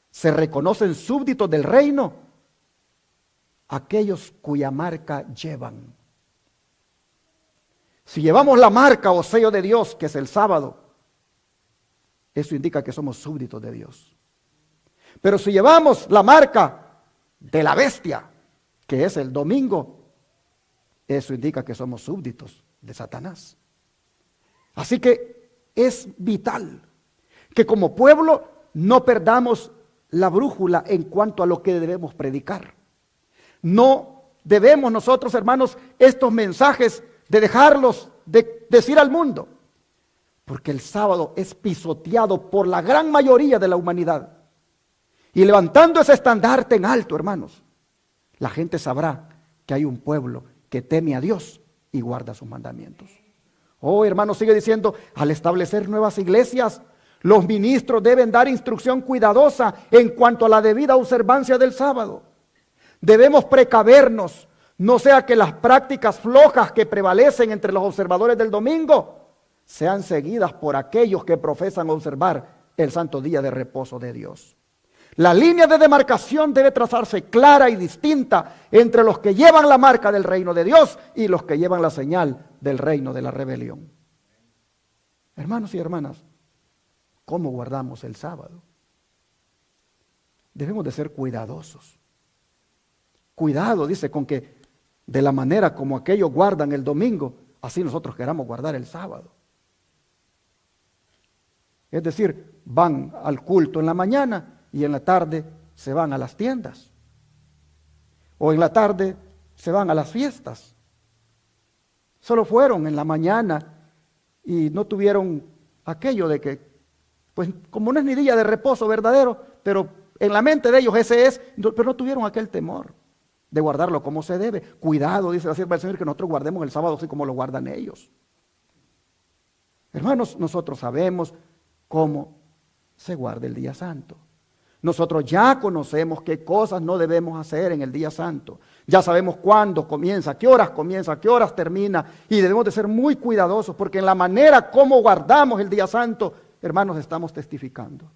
se reconocen súbditos del reino aquellos cuya marca llevan. Si llevamos la marca o sello de Dios, que es el sábado, eso indica que somos súbditos de Dios. Pero si llevamos la marca de la bestia, que es el domingo, eso indica que somos súbditos de Satanás. Así que es vital que como pueblo no perdamos la brújula en cuanto a lo que debemos predicar. No debemos nosotros, hermanos, estos mensajes de dejarlos de decir al mundo, porque el sábado es pisoteado por la gran mayoría de la humanidad. Y levantando ese estandarte en alto, hermanos, la gente sabrá que hay un pueblo que teme a Dios y guarda sus mandamientos. Oh, hermano, sigue diciendo, al establecer nuevas iglesias, los ministros deben dar instrucción cuidadosa en cuanto a la debida observancia del sábado. Debemos precavernos, no sea que las prácticas flojas que prevalecen entre los observadores del domingo sean seguidas por aquellos que profesan observar el santo día de reposo de Dios. La línea de demarcación debe trazarse clara y distinta entre los que llevan la marca del reino de Dios y los que llevan la señal del reino de la rebelión. Hermanos y hermanas, ¿cómo guardamos el sábado? Debemos de ser cuidadosos. Cuidado, dice, con que de la manera como aquellos guardan el domingo, así nosotros queramos guardar el sábado. Es decir, van al culto en la mañana y en la tarde se van a las tiendas. O en la tarde se van a las fiestas. Solo fueron en la mañana y no tuvieron aquello de que, pues como no es ni día de reposo verdadero, pero en la mente de ellos ese es, pero no tuvieron aquel temor de guardarlo como se debe. Cuidado, dice la sierva del Señor, que nosotros guardemos el sábado así como lo guardan ellos. Hermanos, nosotros sabemos cómo se guarda el día santo. Nosotros ya conocemos qué cosas no debemos hacer en el día santo. Ya sabemos cuándo comienza, qué horas termina, y debemos de ser muy cuidadosos porque en la manera como guardamos el día santo, hermanos, estamos testificando.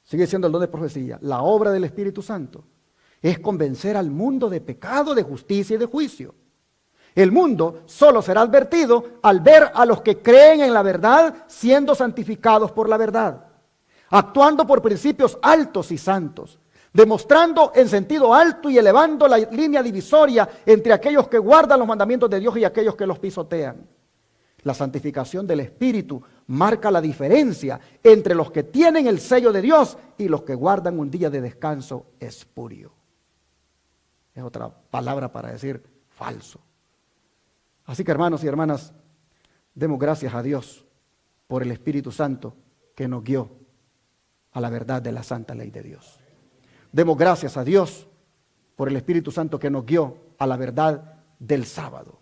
Sigue siendo el don de profecía. La obra del Espíritu Santo es convencer al mundo de pecado, de justicia y de juicio. El mundo solo será advertido al ver a los que creen en la verdad siendo santificados por la verdad, actuando por principios altos y santos, demostrando en sentido alto y elevando la línea divisoria entre aquellos que guardan los mandamientos de Dios y aquellos que los pisotean. La santificación del Espíritu marca la diferencia entre los que tienen el sello de Dios y los que guardan un día de descanso espurio. Es otra palabra para decir falso. Así que, hermanos y hermanas, demos gracias a Dios por el Espíritu Santo que nos guió a la verdad de la santa ley de Dios. Demos gracias a Dios por el Espíritu Santo que nos guió a la verdad del sábado.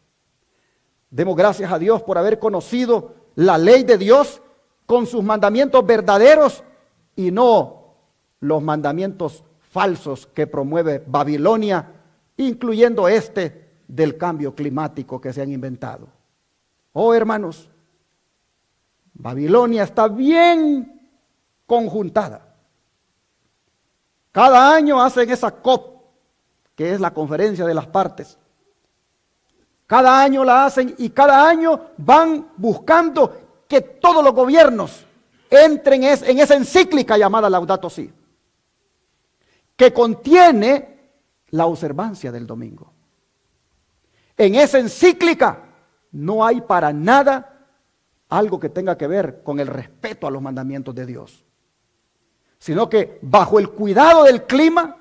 Demos gracias a Dios por haber conocido la ley de Dios con sus mandamientos verdaderos y no los mandamientos falsos que promueve Babilonia, incluyendo este del cambio climático que se han inventado. Oh, hermanos, Babilonia está bien conjuntada. Cada año hacen esa COP, que es la conferencia de las partes. Cada año la hacen y cada año van buscando que todos los gobiernos entren en esa encíclica llamada Laudato Si, que contiene la observancia del domingo. En esa encíclica no hay para nada algo que tenga que ver con el respeto a los mandamientos de Dios, sino que bajo el cuidado del clima,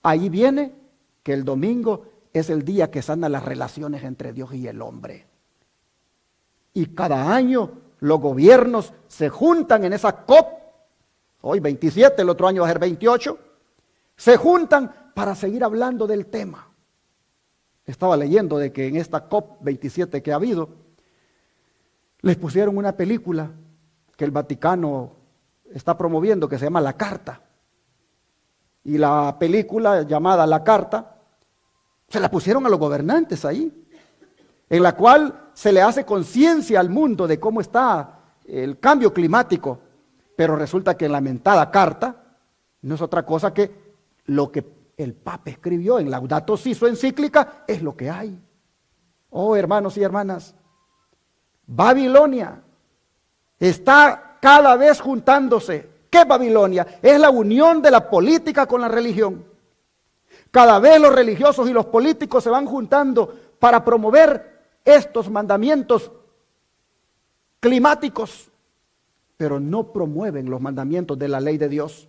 ahí viene que el domingo es el día que sana las relaciones entre Dios y el hombre. Y cada año los gobiernos se juntan en esa COP, hoy 27, el otro año va a ser 28, se juntan para seguir hablando del tema. Estaba leyendo de que en esta COP 27 que ha habido, les pusieron una película que el Vaticano está promoviendo que se llama La Carta. Y la película llamada La Carta se la pusieron a los gobernantes ahí, en la cual se le hace conciencia al mundo de cómo está el cambio climático. Pero resulta que en la mentada carta no es otra cosa que lo que el Papa escribió en Laudato Si, su encíclica, es lo que hay. Oh, hermanos y hermanas, Babilonia está cada vez juntándose. ¿Qué es Babilonia? Es la unión de la política con la religión. Cada vez los religiosos y los políticos se van juntando para promover estos mandamientos climáticos, pero no promueven los mandamientos de la ley de Dios.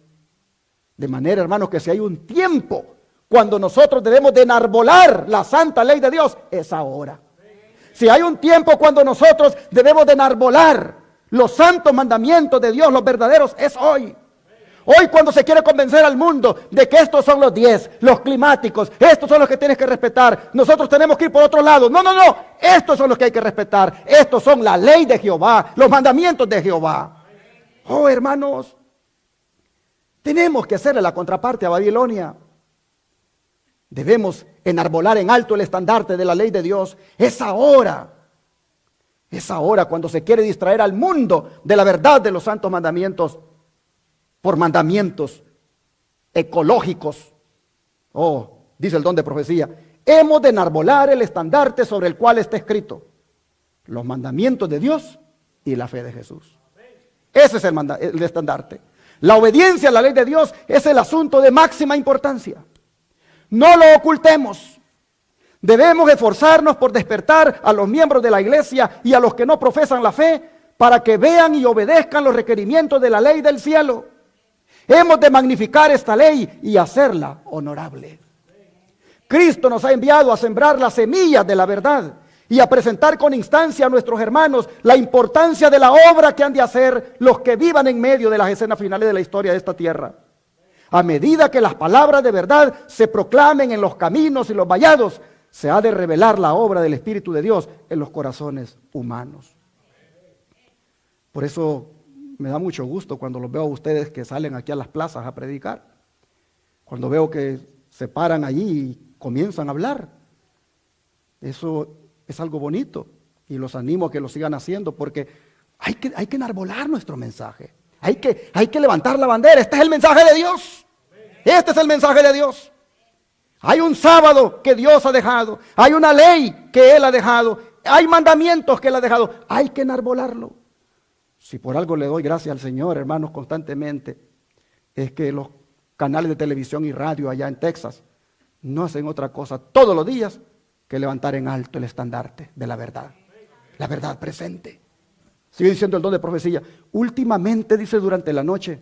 De manera, hermanos, que si hay un tiempo cuando nosotros debemos de enarbolar la santa ley de Dios, es ahora. Si hay un tiempo cuando nosotros debemos de enarbolar los santos mandamientos de Dios, los verdaderos, es hoy. Hoy cuando se quiere convencer al mundo de que estos son los 10, los climáticos, estos son los que tienes que respetar, nosotros tenemos que ir por otro lado. No, no, no, estos son los que hay que respetar. Estos son la ley de Jehová, los mandamientos de Jehová. Oh, hermanos, tenemos que hacerle la contraparte a Babilonia. Debemos enarbolar en alto el estandarte de la ley de Dios. Es ahora cuando se quiere distraer al mundo de la verdad de los santos mandamientos por mandamientos ecológicos. Oh, dice el don de profecía, hemos de enarbolar el estandarte sobre el cual está escrito los mandamientos de Dios y la fe de Jesús. Ese es el estandarte. La obediencia a la ley de Dios es el asunto de máxima importancia. No lo ocultemos. Debemos esforzarnos por despertar a los miembros de la iglesia y a los que no profesan la fe para que vean y obedezcan los requerimientos de la ley del cielo. Hemos de magnificar esta ley y hacerla honorable. Cristo nos ha enviado a sembrar las semillas de la verdad y a presentar con instancia a nuestros hermanos la importancia de la obra que han de hacer los que vivan en medio de las escenas finales de la historia de esta tierra. A medida que las palabras de verdad se proclamen en los caminos y los vallados, se ha de revelar la obra del Espíritu de Dios en los corazones humanos. Por eso me da mucho gusto cuando los veo a ustedes que salen aquí a las plazas a predicar. Cuando veo que se paran allí y comienzan a hablar. Eso es algo bonito y los animo a que lo sigan haciendo porque hay que enarbolar nuestro mensaje. Hay que levantar la bandera. Este es el mensaje de Dios. Este es el mensaje de Dios. Hay un sábado que Dios ha dejado. Hay una ley que Él ha dejado. Hay mandamientos que Él ha dejado. Hay que enarbolarlo. Si por algo le doy gracias al Señor, hermanos, constantemente, es que los canales de televisión y radio allá en Texas no hacen otra cosa todos los días que levantar en alto el estandarte de la verdad presente. Sigue diciendo el don de profecía. Últimamente, dice, durante la noche,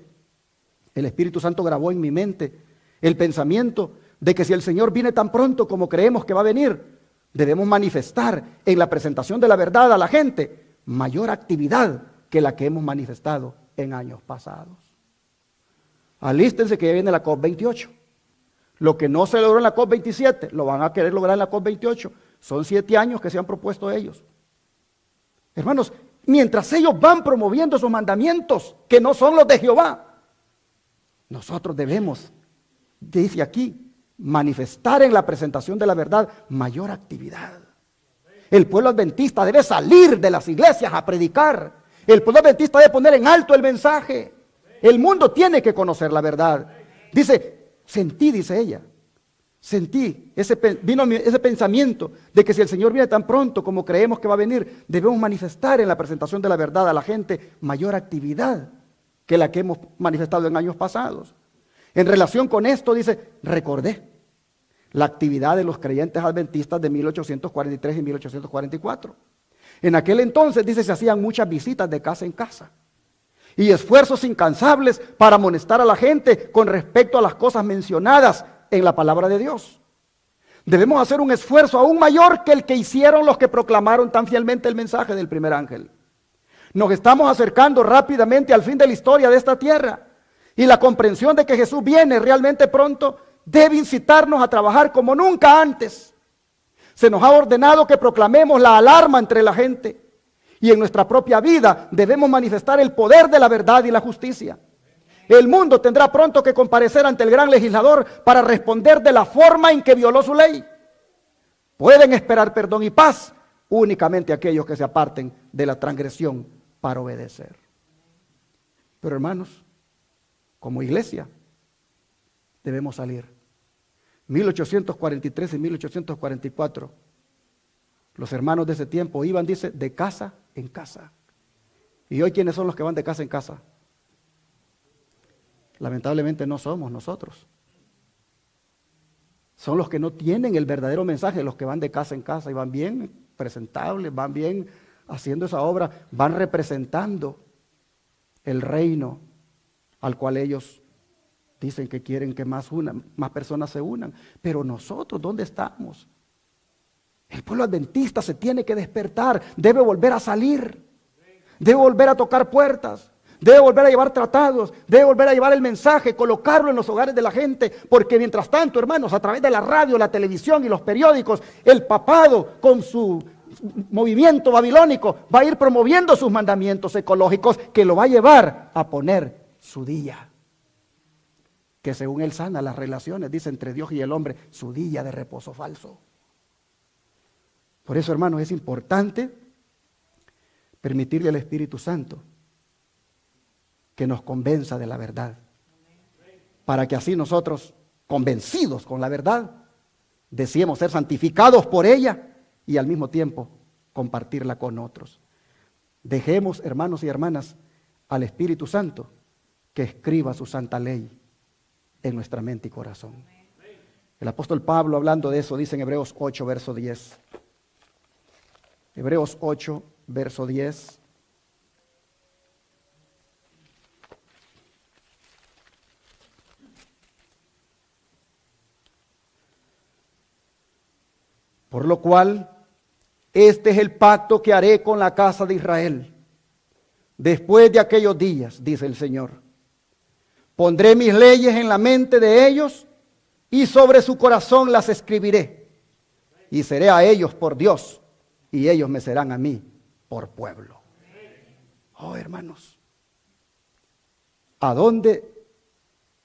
el Espíritu Santo grabó en mi mente el pensamiento de que si el Señor viene tan pronto como creemos que va a venir, debemos manifestar en la presentación de la verdad a la gente mayor actividad que la que hemos manifestado en años pasados. Alístense que ya viene la COP28. Lo que no se logró en la COP27, lo van a querer lograr en la COP28. Son 7 años que se han propuesto ellos. Hermanos, mientras ellos van promoviendo esos mandamientos que no son los de Jehová, nosotros debemos, dice aquí, manifestar en la presentación de la verdad mayor actividad. El pueblo adventista debe salir de las iglesias a predicar. El pueblo adventista debe poner en alto el mensaje. El mundo tiene que conocer la verdad. Sentí, dice ella, vino ese pensamiento de que si el Señor viene tan pronto como creemos que va a venir, debemos manifestar en la presentación de la verdad a la gente mayor actividad que la que hemos manifestado en años pasados. En relación con esto, dice, recordé la actividad de los creyentes adventistas de 1843 y 1844. En aquel entonces, dice, se hacían muchas visitas de casa en casa y esfuerzos incansables para amonestar a la gente con respecto a las cosas mencionadas en la palabra de Dios. Debemos hacer un esfuerzo aún mayor que el que hicieron los que proclamaron tan fielmente el mensaje del primer ángel. Nos estamos acercando rápidamente al fin de la historia de esta tierra, y la comprensión de que Jesús viene realmente pronto debe incitarnos a trabajar como nunca antes. Se nos ha ordenado que proclamemos la alarma entre la gente, y en nuestra propia vida debemos manifestar el poder de la verdad y la justicia. El mundo tendrá pronto que comparecer ante el gran legislador para responder de la forma en que violó su ley. Pueden esperar perdón y paz únicamente aquellos que se aparten de la transgresión para obedecer. Pero hermanos, como iglesia debemos salir. 1843 y 1844, los hermanos de ese tiempo iban, dice, de casa en casa. ¿Y hoy quiénes son los que van de casa en casa? Lamentablemente no somos nosotros. Son los que no tienen el verdadero mensaje, los que van de casa en casa y van bien presentables, van bien haciendo esa obra, van representando el reino al cual ellos dicen que quieren que más personas se unan. Pero nosotros, ¿dónde estamos? El pueblo adventista se tiene que despertar, debe volver a salir, debe volver a tocar puertas, debe volver a llevar tratados, debe volver a llevar el mensaje, colocarlo en los hogares de la gente, porque mientras tanto, hermanos, a través de la radio, la televisión y los periódicos, el papado con su movimiento babilónico va a ir promoviendo sus mandamientos ecológicos que lo va a llevar a poner su día, que según él sana las relaciones, dice, entre Dios y el hombre, su día de reposo falso. Por eso, hermanos, es importante permitirle al Espíritu Santo que nos convenza de la verdad, para que así nosotros, convencidos con la verdad, deseemos ser santificados por ella y al mismo tiempo compartirla con otros. Dejemos, hermanos y hermanas, al Espíritu Santo que escriba su santa ley en nuestra mente y corazón. El apóstol Pablo, hablando de eso, dice en Hebreos 8, verso 10. Hebreos 8, verso 10. Por lo cual, este es el pacto que haré con la casa de Israel. Después de aquellos días, dice el Señor, pondré mis leyes en la mente de ellos y sobre su corazón las escribiré. Y seré a ellos por Dios y ellos me serán a mí por pueblo. Oh, hermanos, ¿a dónde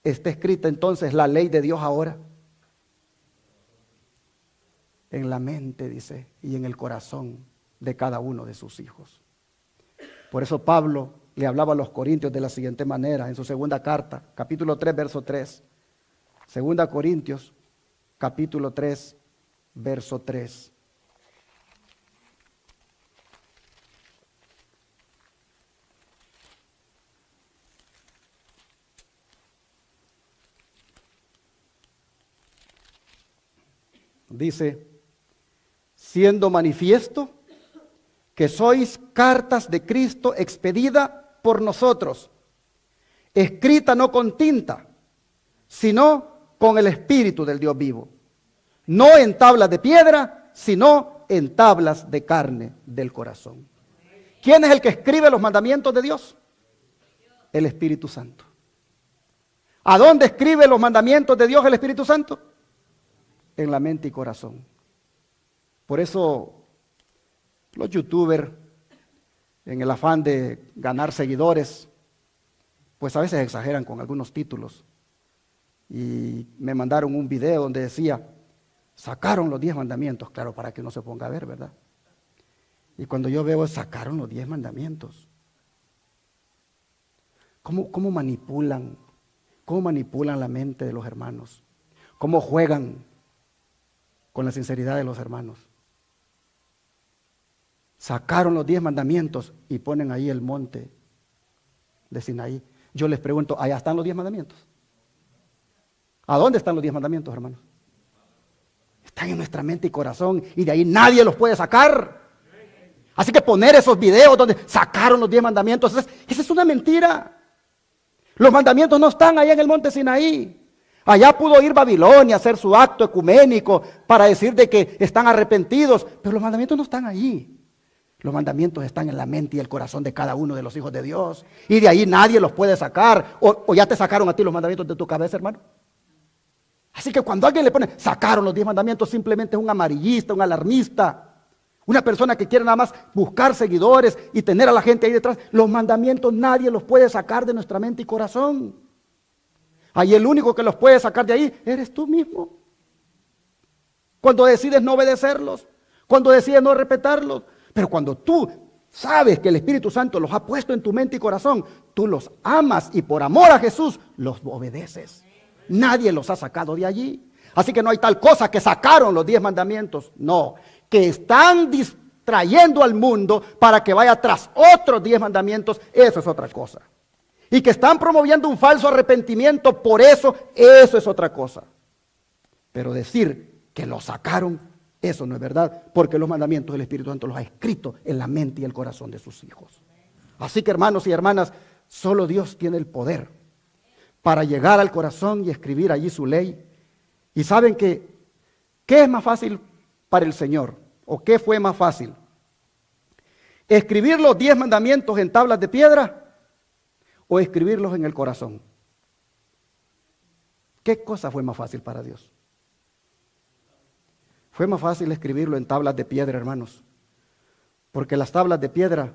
está escrita entonces la ley de Dios ahora? En la mente, dice, y en el corazón de cada uno de sus hijos. Por eso Pablo le hablaba a los corintios de la siguiente manera, en su segunda carta, capítulo 3, verso 3. Segunda Corintios, capítulo 3, verso 3. Dice, siendo manifiesto que sois cartas de Cristo expedida por nosotros, escrita no con tinta, sino con el Espíritu del Dios vivo, no en tablas de piedra, sino en tablas de carne del corazón. ¿Quién es el que escribe los mandamientos de Dios? El Espíritu Santo. ¿A dónde escribe los mandamientos de Dios el Espíritu Santo? En la mente y corazón. Por eso los youtubers, en el afán de ganar seguidores, pues a veces exageran con algunos títulos. Y me mandaron un video donde decía, sacaron los 10 mandamientos, claro, para que uno se ponga a ver, ¿verdad? Y cuando yo veo, sacaron los 10 mandamientos. ¿Cómo manipulan? ¿Cómo manipulan la mente de los hermanos? ¿Cómo juegan con la sinceridad de los hermanos? Sacaron los 10 mandamientos y ponen ahí el monte de Sinaí. Yo les pregunto, ¿allá están los 10 mandamientos? ¿A dónde están los 10 mandamientos, hermanos? Están en nuestra mente y corazón y de ahí nadie los puede sacar. Así que poner esos videos donde sacaron los 10 mandamientos, esa es una mentira. Los mandamientos no están allá en el monte Sinaí. Allá pudo ir Babilonia a hacer su acto ecuménico para decir de que están arrepentidos, pero los mandamientos no están allí. Los mandamientos están en la mente y el corazón de cada uno de los hijos de Dios. Y de ahí nadie los puede sacar. O ya te sacaron a ti los mandamientos de tu cabeza, hermano. Así que cuando alguien le pone, sacaron los 10 mandamientos, simplemente es un amarillista, un alarmista. Una persona que quiere nada más buscar seguidores y tener a la gente ahí detrás. Los mandamientos nadie los puede sacar de nuestra mente y corazón. Ahí el único que los puede sacar de ahí eres tú mismo. Cuando decides no obedecerlos, cuando decides no respetarlos. Pero cuando tú sabes que el Espíritu Santo los ha puesto en tu mente y corazón, tú los amas y por amor a Jesús los obedeces. Nadie los ha sacado de allí. Así que no hay tal cosa que sacaron los 10 mandamientos. No, que están distrayendo al mundo para que vaya tras otros 10 mandamientos, eso es otra cosa. Y que están promoviendo un falso arrepentimiento, por eso es otra cosa. Pero decir que lo sacaron, eso no es verdad, porque los mandamientos del Espíritu Santo los ha escrito en la mente y el corazón de sus hijos. Así que hermanos y hermanas, solo Dios tiene el poder para llegar al corazón y escribir allí su ley. Y saben que, ¿qué es más fácil para el Señor? ¿O qué fue más fácil? ¿Escribir los 10 mandamientos en tablas de piedra o escribirlos en el corazón? ¿Qué cosa fue más fácil para Dios? Fue más fácil escribirlo en tablas de piedra, hermanos, porque las tablas de piedra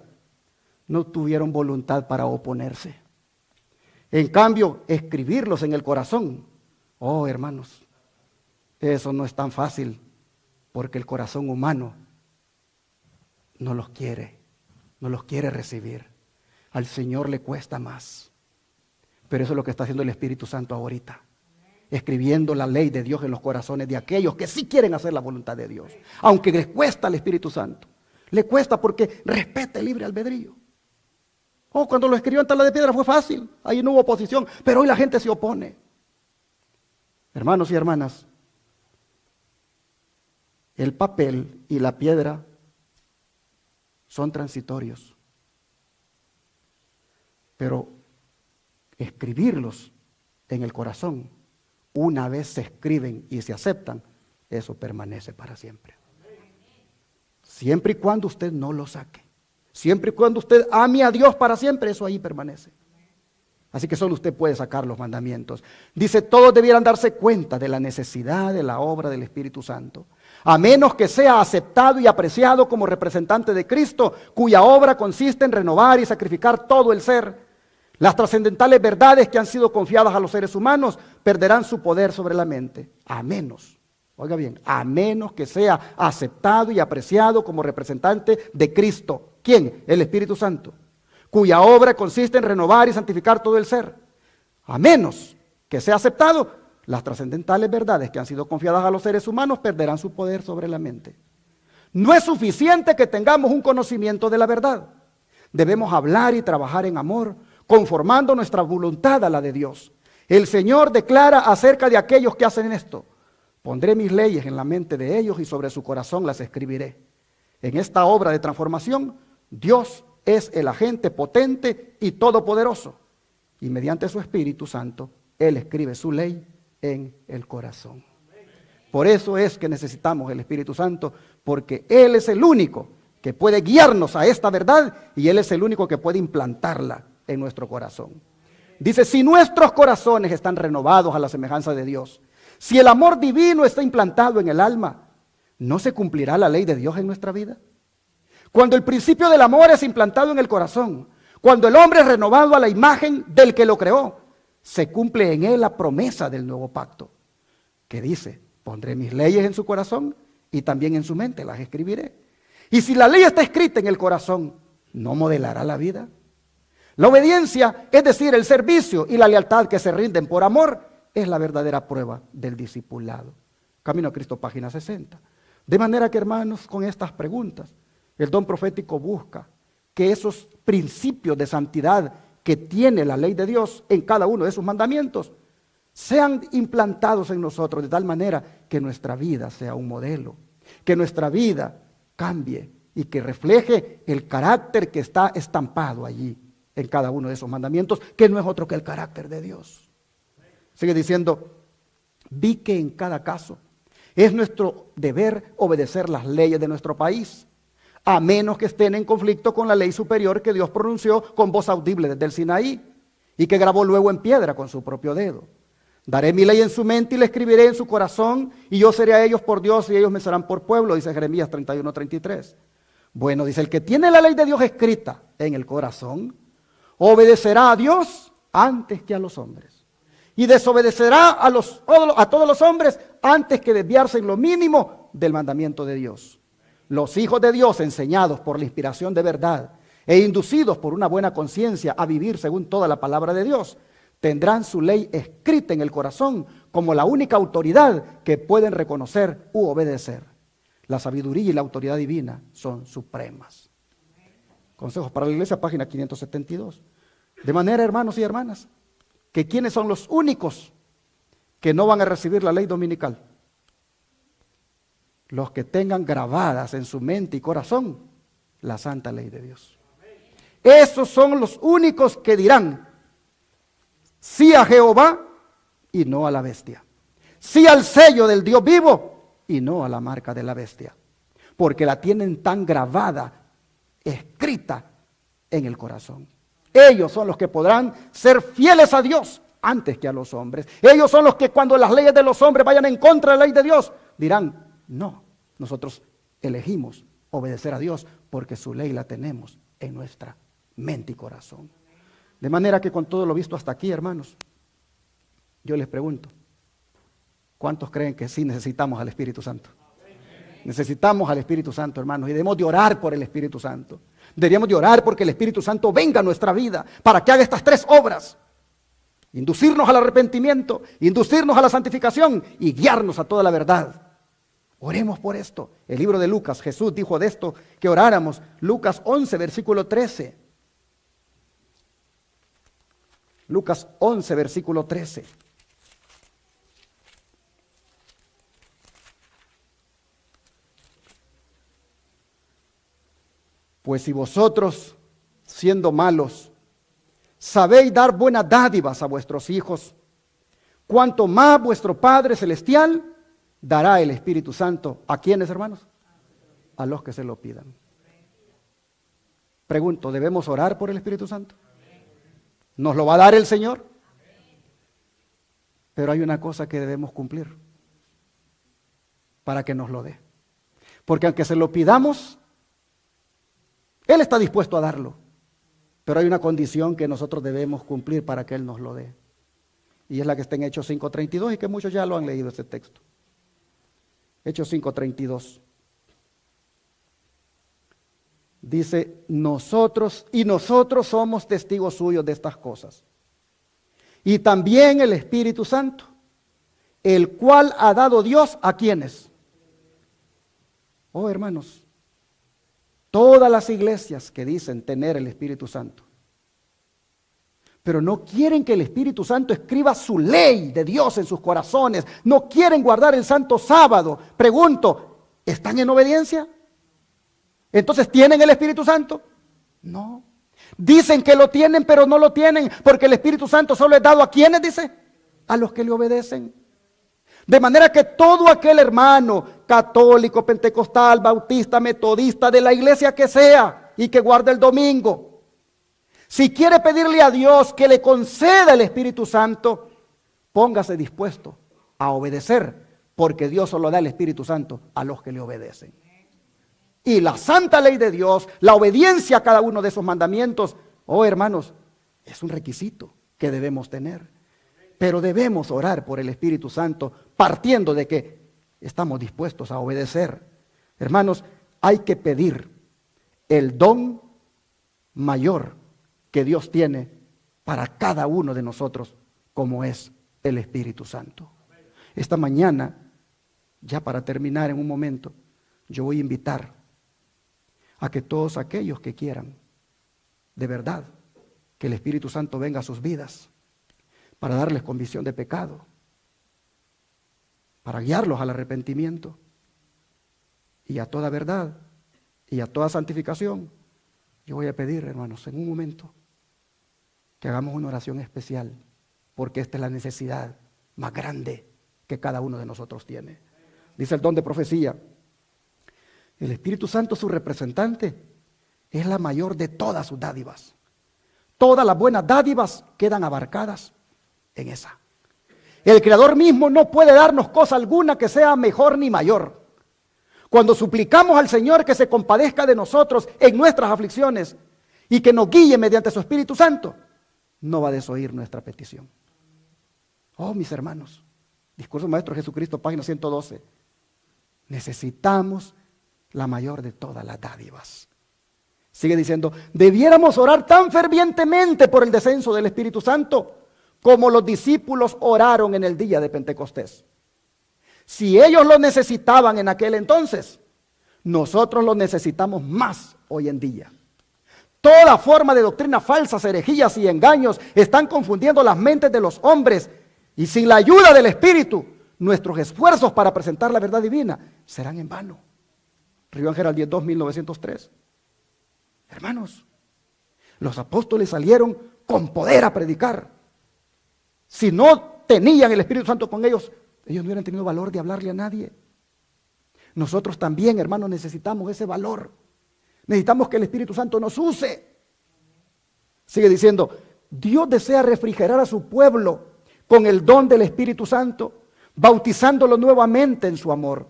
no tuvieron voluntad para oponerse. En cambio, escribirlos en el corazón, oh hermanos, eso no es tan fácil, porque el corazón humano no los quiere recibir. Al Señor le cuesta más. Pero eso es lo que está haciendo el Espíritu Santo ahorita. Escribiendo la ley de Dios en los corazones de aquellos que sí quieren hacer la voluntad de Dios. Aunque les cuesta al Espíritu Santo. Le cuesta porque respeta el libre albedrío. Oh, cuando lo escribió en tabla de piedra fue fácil. Ahí no hubo oposición. Pero hoy la gente se opone. Hermanos y hermanas, el papel y la piedra son transitorios. Pero escribirlos en el corazón, una vez se escriben y se aceptan, eso permanece para siempre. Siempre y cuando usted no lo saque. Siempre y cuando usted ame a Dios para siempre, eso ahí permanece. Así que solo usted puede sacar los mandamientos. Dice, todos debieran darse cuenta de la necesidad de la obra del Espíritu Santo, a menos que sea aceptado y apreciado como representante de Cristo, cuya obra consiste en renovar y sacrificar todo el ser. Las trascendentales verdades que han sido confiadas a los seres humanos perderán su poder sobre la mente, a menos, oiga bien, a menos que sea aceptado y apreciado como representante de Cristo. ¿Quién? El Espíritu Santo, cuya obra consiste en renovar y santificar todo el ser. A menos que sea aceptado, las trascendentales verdades que han sido confiadas a los seres humanos perderán su poder sobre la mente. No es suficiente que tengamos un conocimiento de la verdad. Debemos hablar y trabajar en amor, conformando nuestra voluntad a la de Dios. El Señor declara acerca de aquellos que hacen esto: pondré mis leyes en la mente de ellos y sobre su corazón las escribiré. En esta obra de transformación, Dios es el agente potente y todopoderoso, y mediante su Espíritu Santo, Él escribe su ley en el corazón. Por eso es que necesitamos el Espíritu Santo, porque Él es el único que puede guiarnos a esta verdad y Él es el único que puede implantarla en nuestro corazón. Dice, si nuestros corazones están renovados a la semejanza de Dios, si el amor divino está implantado en el alma, ¿no se cumplirá la ley de Dios en nuestra vida? Cuando el principio del amor es implantado en el corazón, cuando el hombre es renovado a la imagen del que lo creó, se cumple en él la promesa del nuevo pacto, que dice, pondré mis leyes en su corazón y también en su mente las escribiré. Y si la ley está escrita en el corazón, ¿no modelará la vida? La obediencia, es decir, el servicio y la lealtad que se rinden por amor, es la verdadera prueba del discipulado. Camino a Cristo, página 60. De manera que, hermanos, con estas preguntas, el don profético busca que esos principios de santidad que tiene la ley de Dios en cada uno de sus mandamientos sean implantados en nosotros de tal manera que nuestra vida sea un modelo, que nuestra vida cambie y que refleje el carácter que está estampado allí en cada uno de esos mandamientos, que no es otro que el carácter de Dios. Sigue diciendo, vi que en cada caso es nuestro deber obedecer las leyes de nuestro país, a menos que estén en conflicto con la ley superior que Dios pronunció con voz audible desde el Sinaí y que grabó luego en piedra con su propio dedo. Daré mi ley en su mente y la escribiré en su corazón, y yo seré a ellos por Dios y ellos me serán por pueblo, dice Jeremías 31:33. Bueno, dice, el que tiene la ley de Dios escrita en el corazón, obedecerá a Dios antes que a los hombres. Y desobedecerá a todos los hombres antes que desviarse en lo mínimo del mandamiento de Dios. Los hijos de Dios, enseñados por la inspiración de verdad e inducidos por una buena conciencia a vivir según toda la palabra de Dios, tendrán su ley escrita en el corazón como la única autoridad que pueden reconocer u obedecer. La sabiduría y la autoridad divina son supremas. Consejos para la Iglesia, página 572. De manera, hermanos y hermanas, que ¿quiénes son los únicos que no van a recibir la ley dominical? Los que tengan grabadas en su mente y corazón la santa ley de Dios. Esos son los únicos que dirán sí a Jehová y no a la bestia. Sí al sello del Dios vivo y no a la marca de la bestia. Porque la tienen tan grabada, escrita en el corazón. Ellos son los que podrán ser fieles a Dios antes que a los hombres. Ellos son los que cuando las leyes de los hombres vayan en contra de la ley de Dios, dirán, no, nosotros elegimos obedecer a Dios porque su ley la tenemos en nuestra mente y corazón. De manera que con todo lo visto hasta aquí, hermanos, yo les pregunto, ¿cuántos creen que sí necesitamos al Espíritu Santo? Necesitamos al Espíritu Santo, hermanos, y debemos de orar por el Espíritu Santo. Deberíamos de orar porque el Espíritu Santo venga a nuestra vida para que haga estas tres obras. Inducirnos al arrepentimiento, inducirnos a la santificación y guiarnos a toda la verdad. Oremos por esto. El libro de Lucas, Jesús dijo de esto que oráramos. Lucas 11, versículo 13. Lucas 11, versículo 13. Pues si vosotros, siendo malos, sabéis dar buenas dádivas a vuestros hijos, cuanto más vuestro Padre Celestial dará el Espíritu Santo. ¿A quiénes, hermanos? A los que se lo pidan. Pregunto, ¿debemos orar por el Espíritu Santo? ¿Nos lo va a dar el Señor? Pero hay una cosa que debemos cumplir para que nos lo dé. Porque aunque se lo pidamos, Él está dispuesto a darlo. Pero hay una condición que nosotros debemos cumplir para que Él nos lo dé. Y es la que está en Hechos 5:32 y que muchos ya lo han leído ese texto. Hechos 5:32. Dice, nosotros somos testigos suyos de estas cosas. Y también el Espíritu Santo, el cual ha dado Dios a quienes. Oh, hermanos, todas las iglesias que dicen tener el Espíritu Santo, pero no quieren que el Espíritu Santo escriba su ley de Dios en sus corazones, no quieren guardar el santo sábado. Pregunto, ¿están en obediencia? ¿Entonces tienen el Espíritu Santo? No. Dicen que lo tienen, pero no lo tienen, porque el Espíritu Santo solo es dado a quienes, dice, a los que le obedecen. De manera que todo aquel hermano católico, pentecostal, bautista, metodista, de la iglesia que sea y que guarde el domingo, si quiere pedirle a Dios que le conceda el Espíritu Santo, póngase dispuesto a obedecer, porque Dios solo da el Espíritu Santo a los que le obedecen. Y la santa ley de Dios, la obediencia a cada uno de esos mandamientos, oh hermanos, es un requisito que debemos tener. Pero debemos orar por el Espíritu Santo, partiendo de que estamos dispuestos a obedecer. Hermanos, hay que pedir el don mayor que Dios tiene para cada uno de nosotros, como es el Espíritu Santo. Esta mañana, ya para terminar en un momento, yo voy a invitar a que todos aquellos que quieran, de verdad, que el Espíritu Santo venga a sus vidas, para darles convicción de pecado, para guiarlos al arrepentimiento y a toda verdad y a toda santificación. Yo voy a pedir, hermanos, en un momento que hagamos una oración especial, porque esta es la necesidad más grande que cada uno de nosotros tiene. Dice el don de profecía: el Espíritu Santo, su representante, es la mayor de todas sus dádivas. Todas las buenas dádivas quedan abarcadas en esa. El Creador mismo no puede darnos cosa alguna que sea mejor ni mayor. Cuando suplicamos al Señor que se compadezca de nosotros en nuestras aflicciones y que nos guíe mediante su Espíritu Santo, no va a desoír nuestra petición. Oh, mis hermanos, Discurso Maestro Jesucristo, página 112. Necesitamos la mayor de todas las dádivas. Sigue diciendo: debiéramos orar tan fervientemente por el descenso del Espíritu Santo como los discípulos oraron en el día de Pentecostés. Si ellos lo necesitaban en aquel entonces, nosotros lo necesitamos más hoy en día. Toda forma de doctrina falsas, herejías y engaños están confundiendo las mentes de los hombres, y sin la ayuda del Espíritu, nuestros esfuerzos para presentar la verdad divina serán en vano. Río Ángel 10.2, 1903. Hermanos, los apóstoles salieron con poder a predicar. Si no tenían el Espíritu Santo con ellos, ellos no hubieran tenido valor de hablarle a nadie. Nosotros también, hermanos, necesitamos ese valor. Necesitamos que el Espíritu Santo nos use. Sigue diciendo: Dios desea refrigerar a su pueblo con el don del Espíritu Santo, bautizándolo nuevamente en su amor.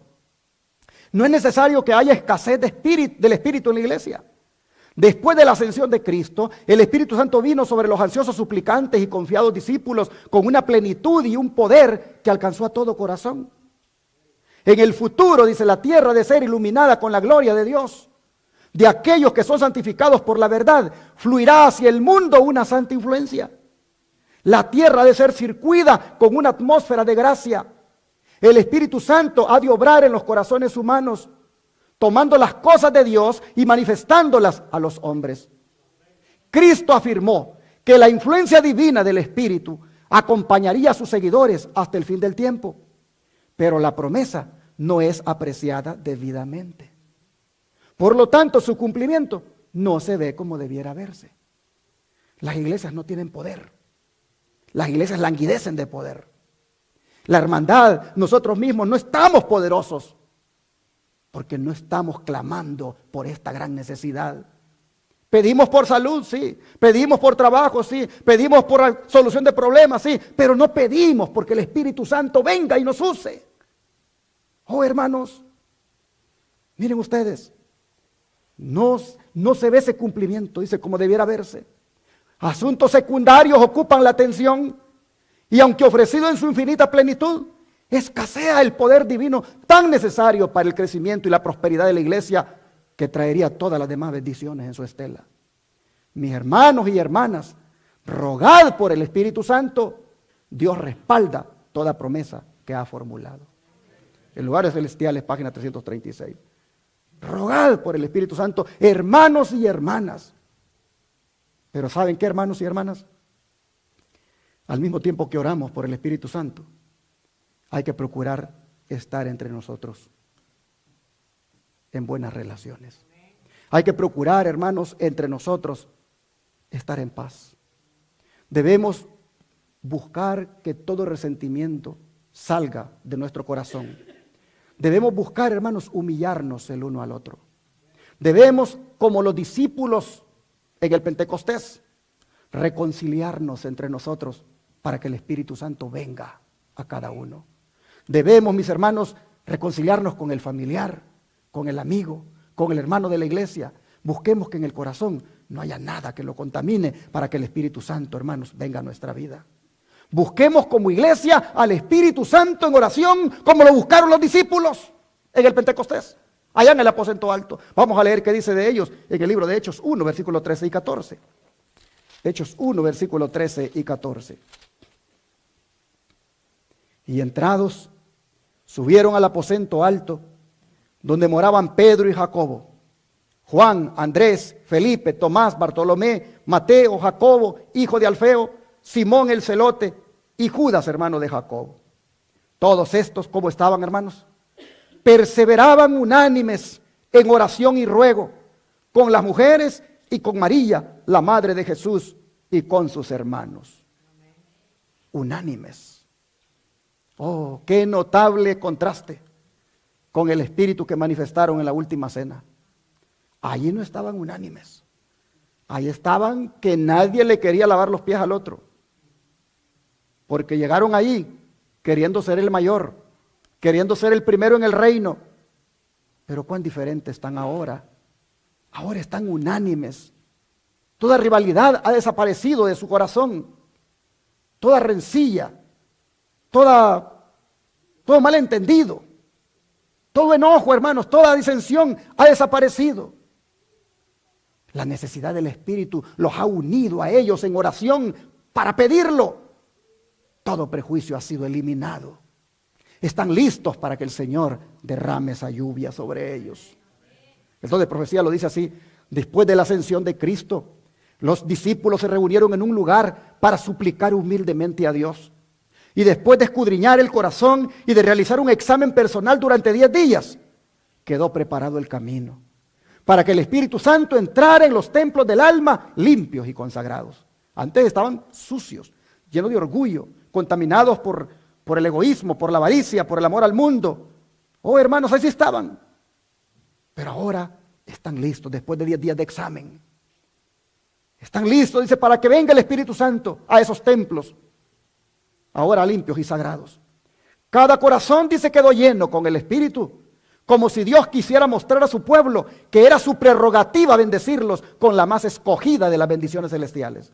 No es necesario que haya escasez del Espíritu en la iglesia. Después de la ascensión de Cristo, el Espíritu Santo vino sobre los ansiosos suplicantes y confiados discípulos con una plenitud y un poder que alcanzó a todo corazón. En el futuro, dice, la tierra ha de ser iluminada con la gloria de Dios. De aquellos que son santificados por la verdad, fluirá hacia el mundo una santa influencia. La tierra ha de ser circuida con una atmósfera de gracia. El Espíritu Santo ha de obrar en los corazones humanos, tomando las cosas de Dios y manifestándolas a los hombres. Cristo afirmó que la influencia divina del Espíritu acompañaría a sus seguidores hasta el fin del tiempo, pero la promesa no es apreciada debidamente. Por lo tanto, su cumplimiento no se ve como debiera verse. Las iglesias no tienen poder. Las iglesias languidecen de poder. La hermandad, nosotros mismos no estamos poderosos, porque no estamos clamando por esta gran necesidad. Pedimos por salud, sí. Pedimos por trabajo, sí. Pedimos por solución de problemas, sí. Pero no pedimos porque el Espíritu Santo venga y nos use. Oh, hermanos, miren ustedes, no se ve ese cumplimiento, dice, como debiera verse. Asuntos secundarios ocupan la atención, y aunque ofrecido en su infinita plenitud, escasea el poder divino tan necesario para el crecimiento y la prosperidad de la iglesia, que traería todas las demás bendiciones en su estela. Mis hermanos y hermanas, rogad por el Espíritu Santo. Dios respalda toda promesa que ha formulado. En Lugares Celestiales, página 336. Rogad por el Espíritu Santo, hermanos y hermanas. Pero ¿saben qué, hermanos y hermanas? Al mismo tiempo que oramos por el Espíritu Santo, hay que procurar estar entre nosotros en buenas relaciones. Hay que procurar, hermanos, entre nosotros estar en paz. Debemos buscar que todo resentimiento salga de nuestro corazón. Debemos buscar, hermanos, humillarnos el uno al otro. Debemos, como los discípulos en el Pentecostés, reconciliarnos entre nosotros para que el Espíritu Santo venga a cada uno. Debemos, mis hermanos, reconciliarnos con el familiar, con el amigo, con el hermano de la iglesia. Busquemos que en el corazón no haya nada que lo contamine para que el Espíritu Santo, hermanos, venga a nuestra vida. Busquemos como iglesia al Espíritu Santo en oración, como lo buscaron los discípulos en el Pentecostés, allá en el aposento alto. Vamos a leer qué dice de ellos en el libro de Hechos 1, versículos 13 y 14. Hechos 1, versículos 13 y 14. Y entrados, subieron al aposento alto, donde moraban Pedro y Jacobo, Juan, Andrés, Felipe, Tomás, Bartolomé, Mateo, Jacobo, hijo de Alfeo, Simón el celote, y Judas, hermano de Jacob. Todos estos, ¿cómo estaban, hermanos? Perseveraban unánimes en oración y ruego con las mujeres y con María, la madre de Jesús, y con sus hermanos. Unánimes. Oh, qué notable contraste con el espíritu que manifestaron en la última cena. Allí no estaban unánimes. Ahí estaban que nadie le quería lavar los pies al otro. Porque llegaron ahí queriendo ser el mayor, queriendo ser el primero en el reino. Pero cuán diferentes están ahora. Ahora están unánimes. Toda rivalidad ha desaparecido de su corazón. Toda rencilla, todo malentendido, todo enojo, hermanos, toda disensión ha desaparecido. La necesidad del Espíritu los ha unido a ellos en oración para pedirlo. Todo prejuicio ha sido eliminado. Están listos para que el Señor derrame esa lluvia sobre ellos. El don de profecía lo dice así: después de la ascensión de Cristo, los discípulos se reunieron en un lugar para suplicar humildemente a Dios. Y después de escudriñar el corazón y de realizar un examen personal durante 10 días, quedó preparado el camino para que el Espíritu Santo entrara en los templos del alma limpios y consagrados. Antes estaban sucios, llenos de orgullo, contaminados por el egoísmo, por la avaricia, por el amor al mundo. Oh, hermanos, así estaban. Pero ahora están listos después de 10 días de examen. Están listos, dice, para que venga el Espíritu Santo a esos templos, ahora limpios y sagrados. Cada corazón, dice, quedó lleno con el Espíritu, como si Dios quisiera mostrar a su pueblo que era su prerrogativa bendecirlos con la más escogida de las bendiciones celestiales.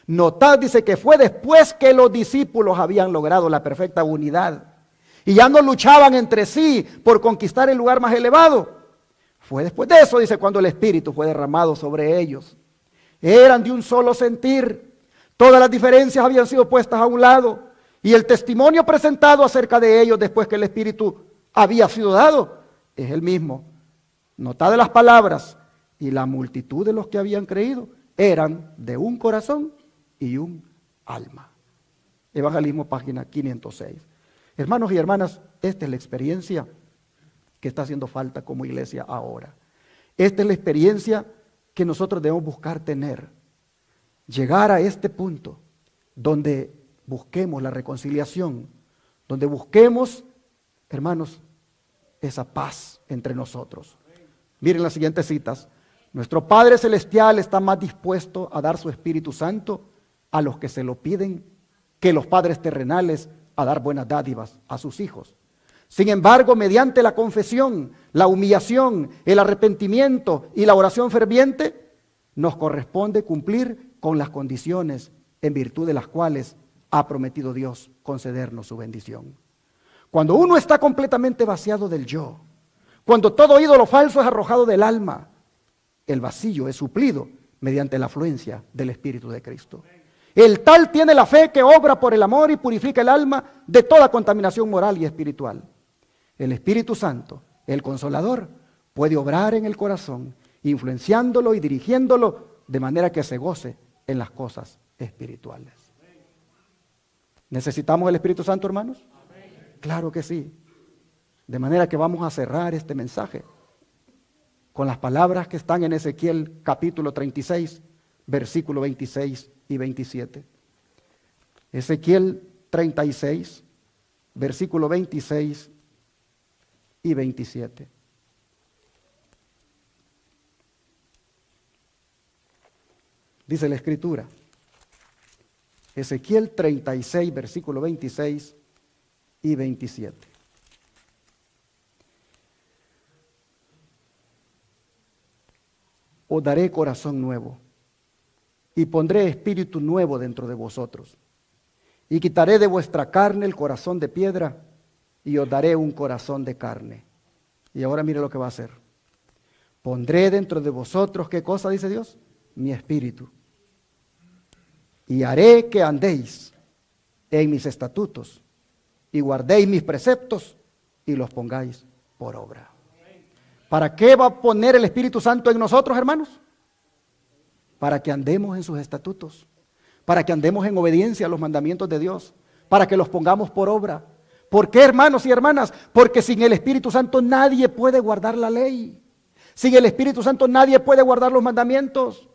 Notad, dice, que fue después que los discípulos habían logrado la perfecta unidad y ya no luchaban entre sí por conquistar el lugar más elevado. Fue después de eso, dice, cuando el Espíritu fue derramado sobre ellos. Eran de un solo sentir. Todas las diferencias habían sido puestas a un lado. Y el testimonio presentado acerca de ellos después que el Espíritu había sido dado es el mismo. Notad las palabras: y la multitud de los que habían creído eran de un corazón y un alma. Evangelismo, página 506. Hermanos y hermanas, esta es la experiencia que está haciendo falta como iglesia ahora. Esta es la experiencia que nosotros debemos buscar tener. Llegar a este punto donde busquemos la reconciliación, donde busquemos, hermanos, esa paz entre nosotros. Miren las siguientes citas. Nuestro Padre Celestial está más dispuesto a dar su Espíritu Santo a los que se lo piden que los padres terrenales a dar buenas dádivas a sus hijos. Sin embargo, mediante la confesión, la humillación, el arrepentimiento y la oración ferviente, nos corresponde cumplir con las condiciones en virtud de las cuales ha prometido Dios concedernos su bendición. Cuando uno está completamente vaciado del yo, cuando todo ídolo falso es arrojado del alma, el vacío es suplido mediante la afluencia del Espíritu de Cristo. El tal tiene la fe que obra por el amor y purifica el alma de toda contaminación moral y espiritual. El Espíritu Santo, el Consolador, puede obrar en el corazón, influenciándolo y dirigiéndolo de manera que se goce en las cosas espirituales. ¿Necesitamos el Espíritu Santo, hermanos? Claro que sí. De manera que vamos a cerrar este mensaje con las palabras que están en Ezequiel capítulo 36, versículo 26 y 27. Ezequiel 36, versículo 26 y 27. Dice la Escritura, Ezequiel 36, versículo 26 y 27. Os daré corazón nuevo y pondré espíritu nuevo dentro de vosotros. Y quitaré de vuestra carne el corazón de piedra y os daré un corazón de carne. Y ahora mire lo que va a hacer. Pondré dentro de vosotros, ¿qué cosa dice Dios? Mi espíritu. Y haré que andéis en mis estatutos y guardéis mis preceptos y los pongáis por obra. ¿Para qué va a poner el Espíritu Santo en nosotros, hermanos? Para que andemos en sus estatutos, para que andemos en obediencia a los mandamientos de Dios, para que los pongamos por obra. ¿Por qué, hermanos y hermanas? Porque sin el Espíritu Santo nadie puede guardar la ley. Sin el Espíritu Santo nadie puede guardar los mandamientos.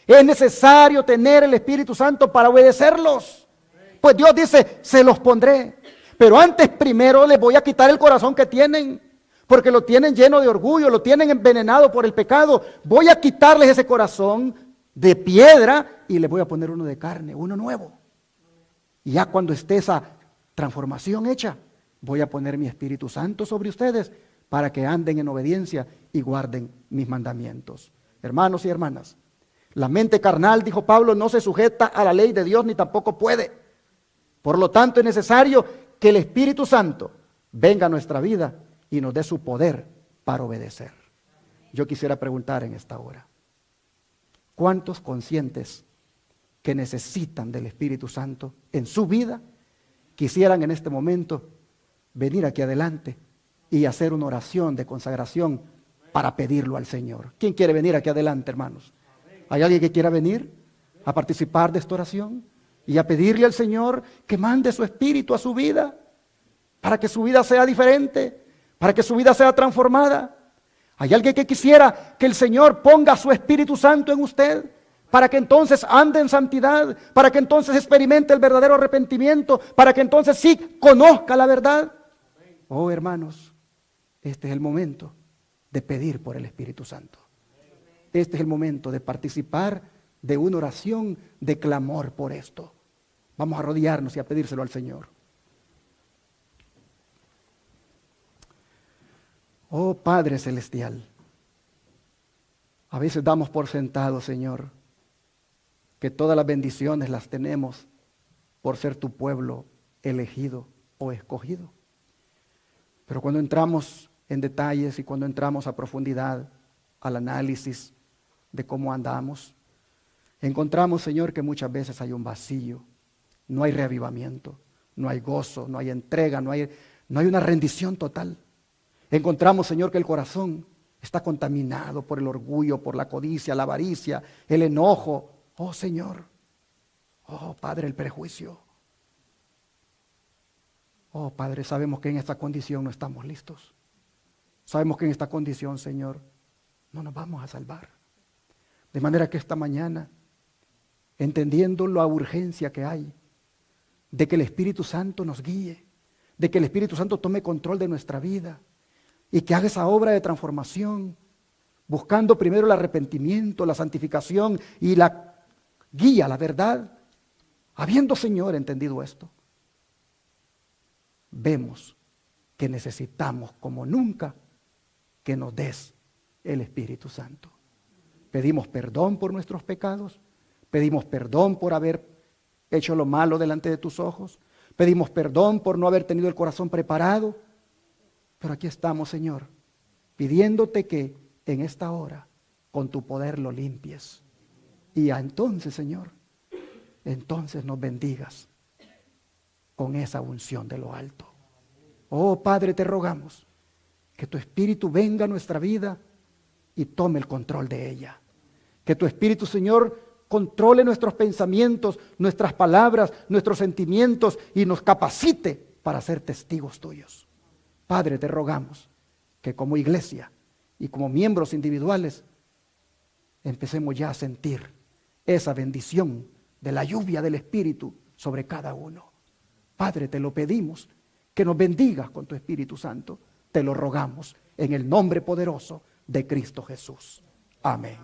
Es necesario tener el Espíritu Santo para obedecerlos. Pues Dios dice, se los pondré. Pero antes primero les voy a quitar el corazón que tienen. Porque lo tienen lleno de orgullo, lo tienen envenenado por el pecado. Voy a quitarles ese corazón de piedra y les voy a poner uno de carne, uno nuevo. Y ya cuando esté esa transformación hecha, voy a poner mi Espíritu Santo sobre ustedes para que anden en obediencia y guarden mis mandamientos. Hermanos y hermanas, la mente carnal, dijo Pablo, no se sujeta a la ley de Dios ni tampoco puede. Por lo tanto, es necesario que el Espíritu Santo venga a nuestra vida y nos dé su poder para obedecer. Yo quisiera preguntar en esta hora, ¿cuántos conscientes que necesitan del Espíritu Santo en su vida quisieran en este momento venir aquí adelante y hacer una oración de consagración para pedirlo al Señor? ¿Quién quiere venir aquí adelante, hermanos? ¿Hay alguien que quiera venir a participar de esta oración y a pedirle al Señor que mande su Espíritu a su vida para que su vida sea diferente, para que su vida sea transformada? ¿Hay alguien que quisiera que el Señor ponga su Espíritu Santo en usted para que entonces ande en santidad, para que entonces experimente el verdadero arrepentimiento, para que entonces sí conozca la verdad? Oh, hermanos, este es el momento de pedir por el Espíritu Santo. Este es el momento de participar de una oración de clamor por esto. Vamos a arrodillarnos y a pedírselo al Señor. Oh Padre Celestial, a veces damos por sentado, Señor, que todas las bendiciones las tenemos por ser tu pueblo elegido o escogido. Pero cuando entramos en detalles y cuando entramos a profundidad al análisis de cómo andamos, encontramos, Señor, que muchas veces hay un vacío, no hay reavivamiento, no hay gozo, no hay entrega, no hay una rendición total. Encontramos, Señor, que el corazón está contaminado por el orgullo, por la codicia, la avaricia, el enojo. Oh, Señor. Oh, Padre, el prejuicio. Oh, Padre, sabemos que en esta condición no estamos listos. Sabemos que en esta condición, Señor, no nos vamos a salvar. De manera que esta mañana, entendiendo la urgencia que hay de que el Espíritu Santo nos guíe, de que el Espíritu Santo tome control de nuestra vida y que haga esa obra de transformación, buscando primero el arrepentimiento, la santificación y la guía, la verdad. Habiendo, Señor, entendido esto, vemos que necesitamos como nunca que nos des el Espíritu Santo. Pedimos perdón por nuestros pecados, pedimos perdón por haber hecho lo malo delante de tus ojos, pedimos perdón por no haber tenido el corazón preparado, pero aquí estamos, Señor, pidiéndote que en esta hora con tu poder lo limpies. Y entonces, Señor, entonces nos bendigas con esa unción de lo alto. Oh Padre, te rogamos que tu Espíritu venga a nuestra vida y tome el control de ella. Que tu Espíritu, Señor, controle nuestros pensamientos, nuestras palabras, nuestros sentimientos y nos capacite para ser testigos tuyos. Padre, te rogamos que como iglesia y como miembros individuales empecemos ya a sentir esa bendición de la lluvia del Espíritu sobre cada uno. Padre, te lo pedimos, que nos bendigas con tu Espíritu Santo. Te lo rogamos en el nombre poderoso de Cristo Jesús. Amén.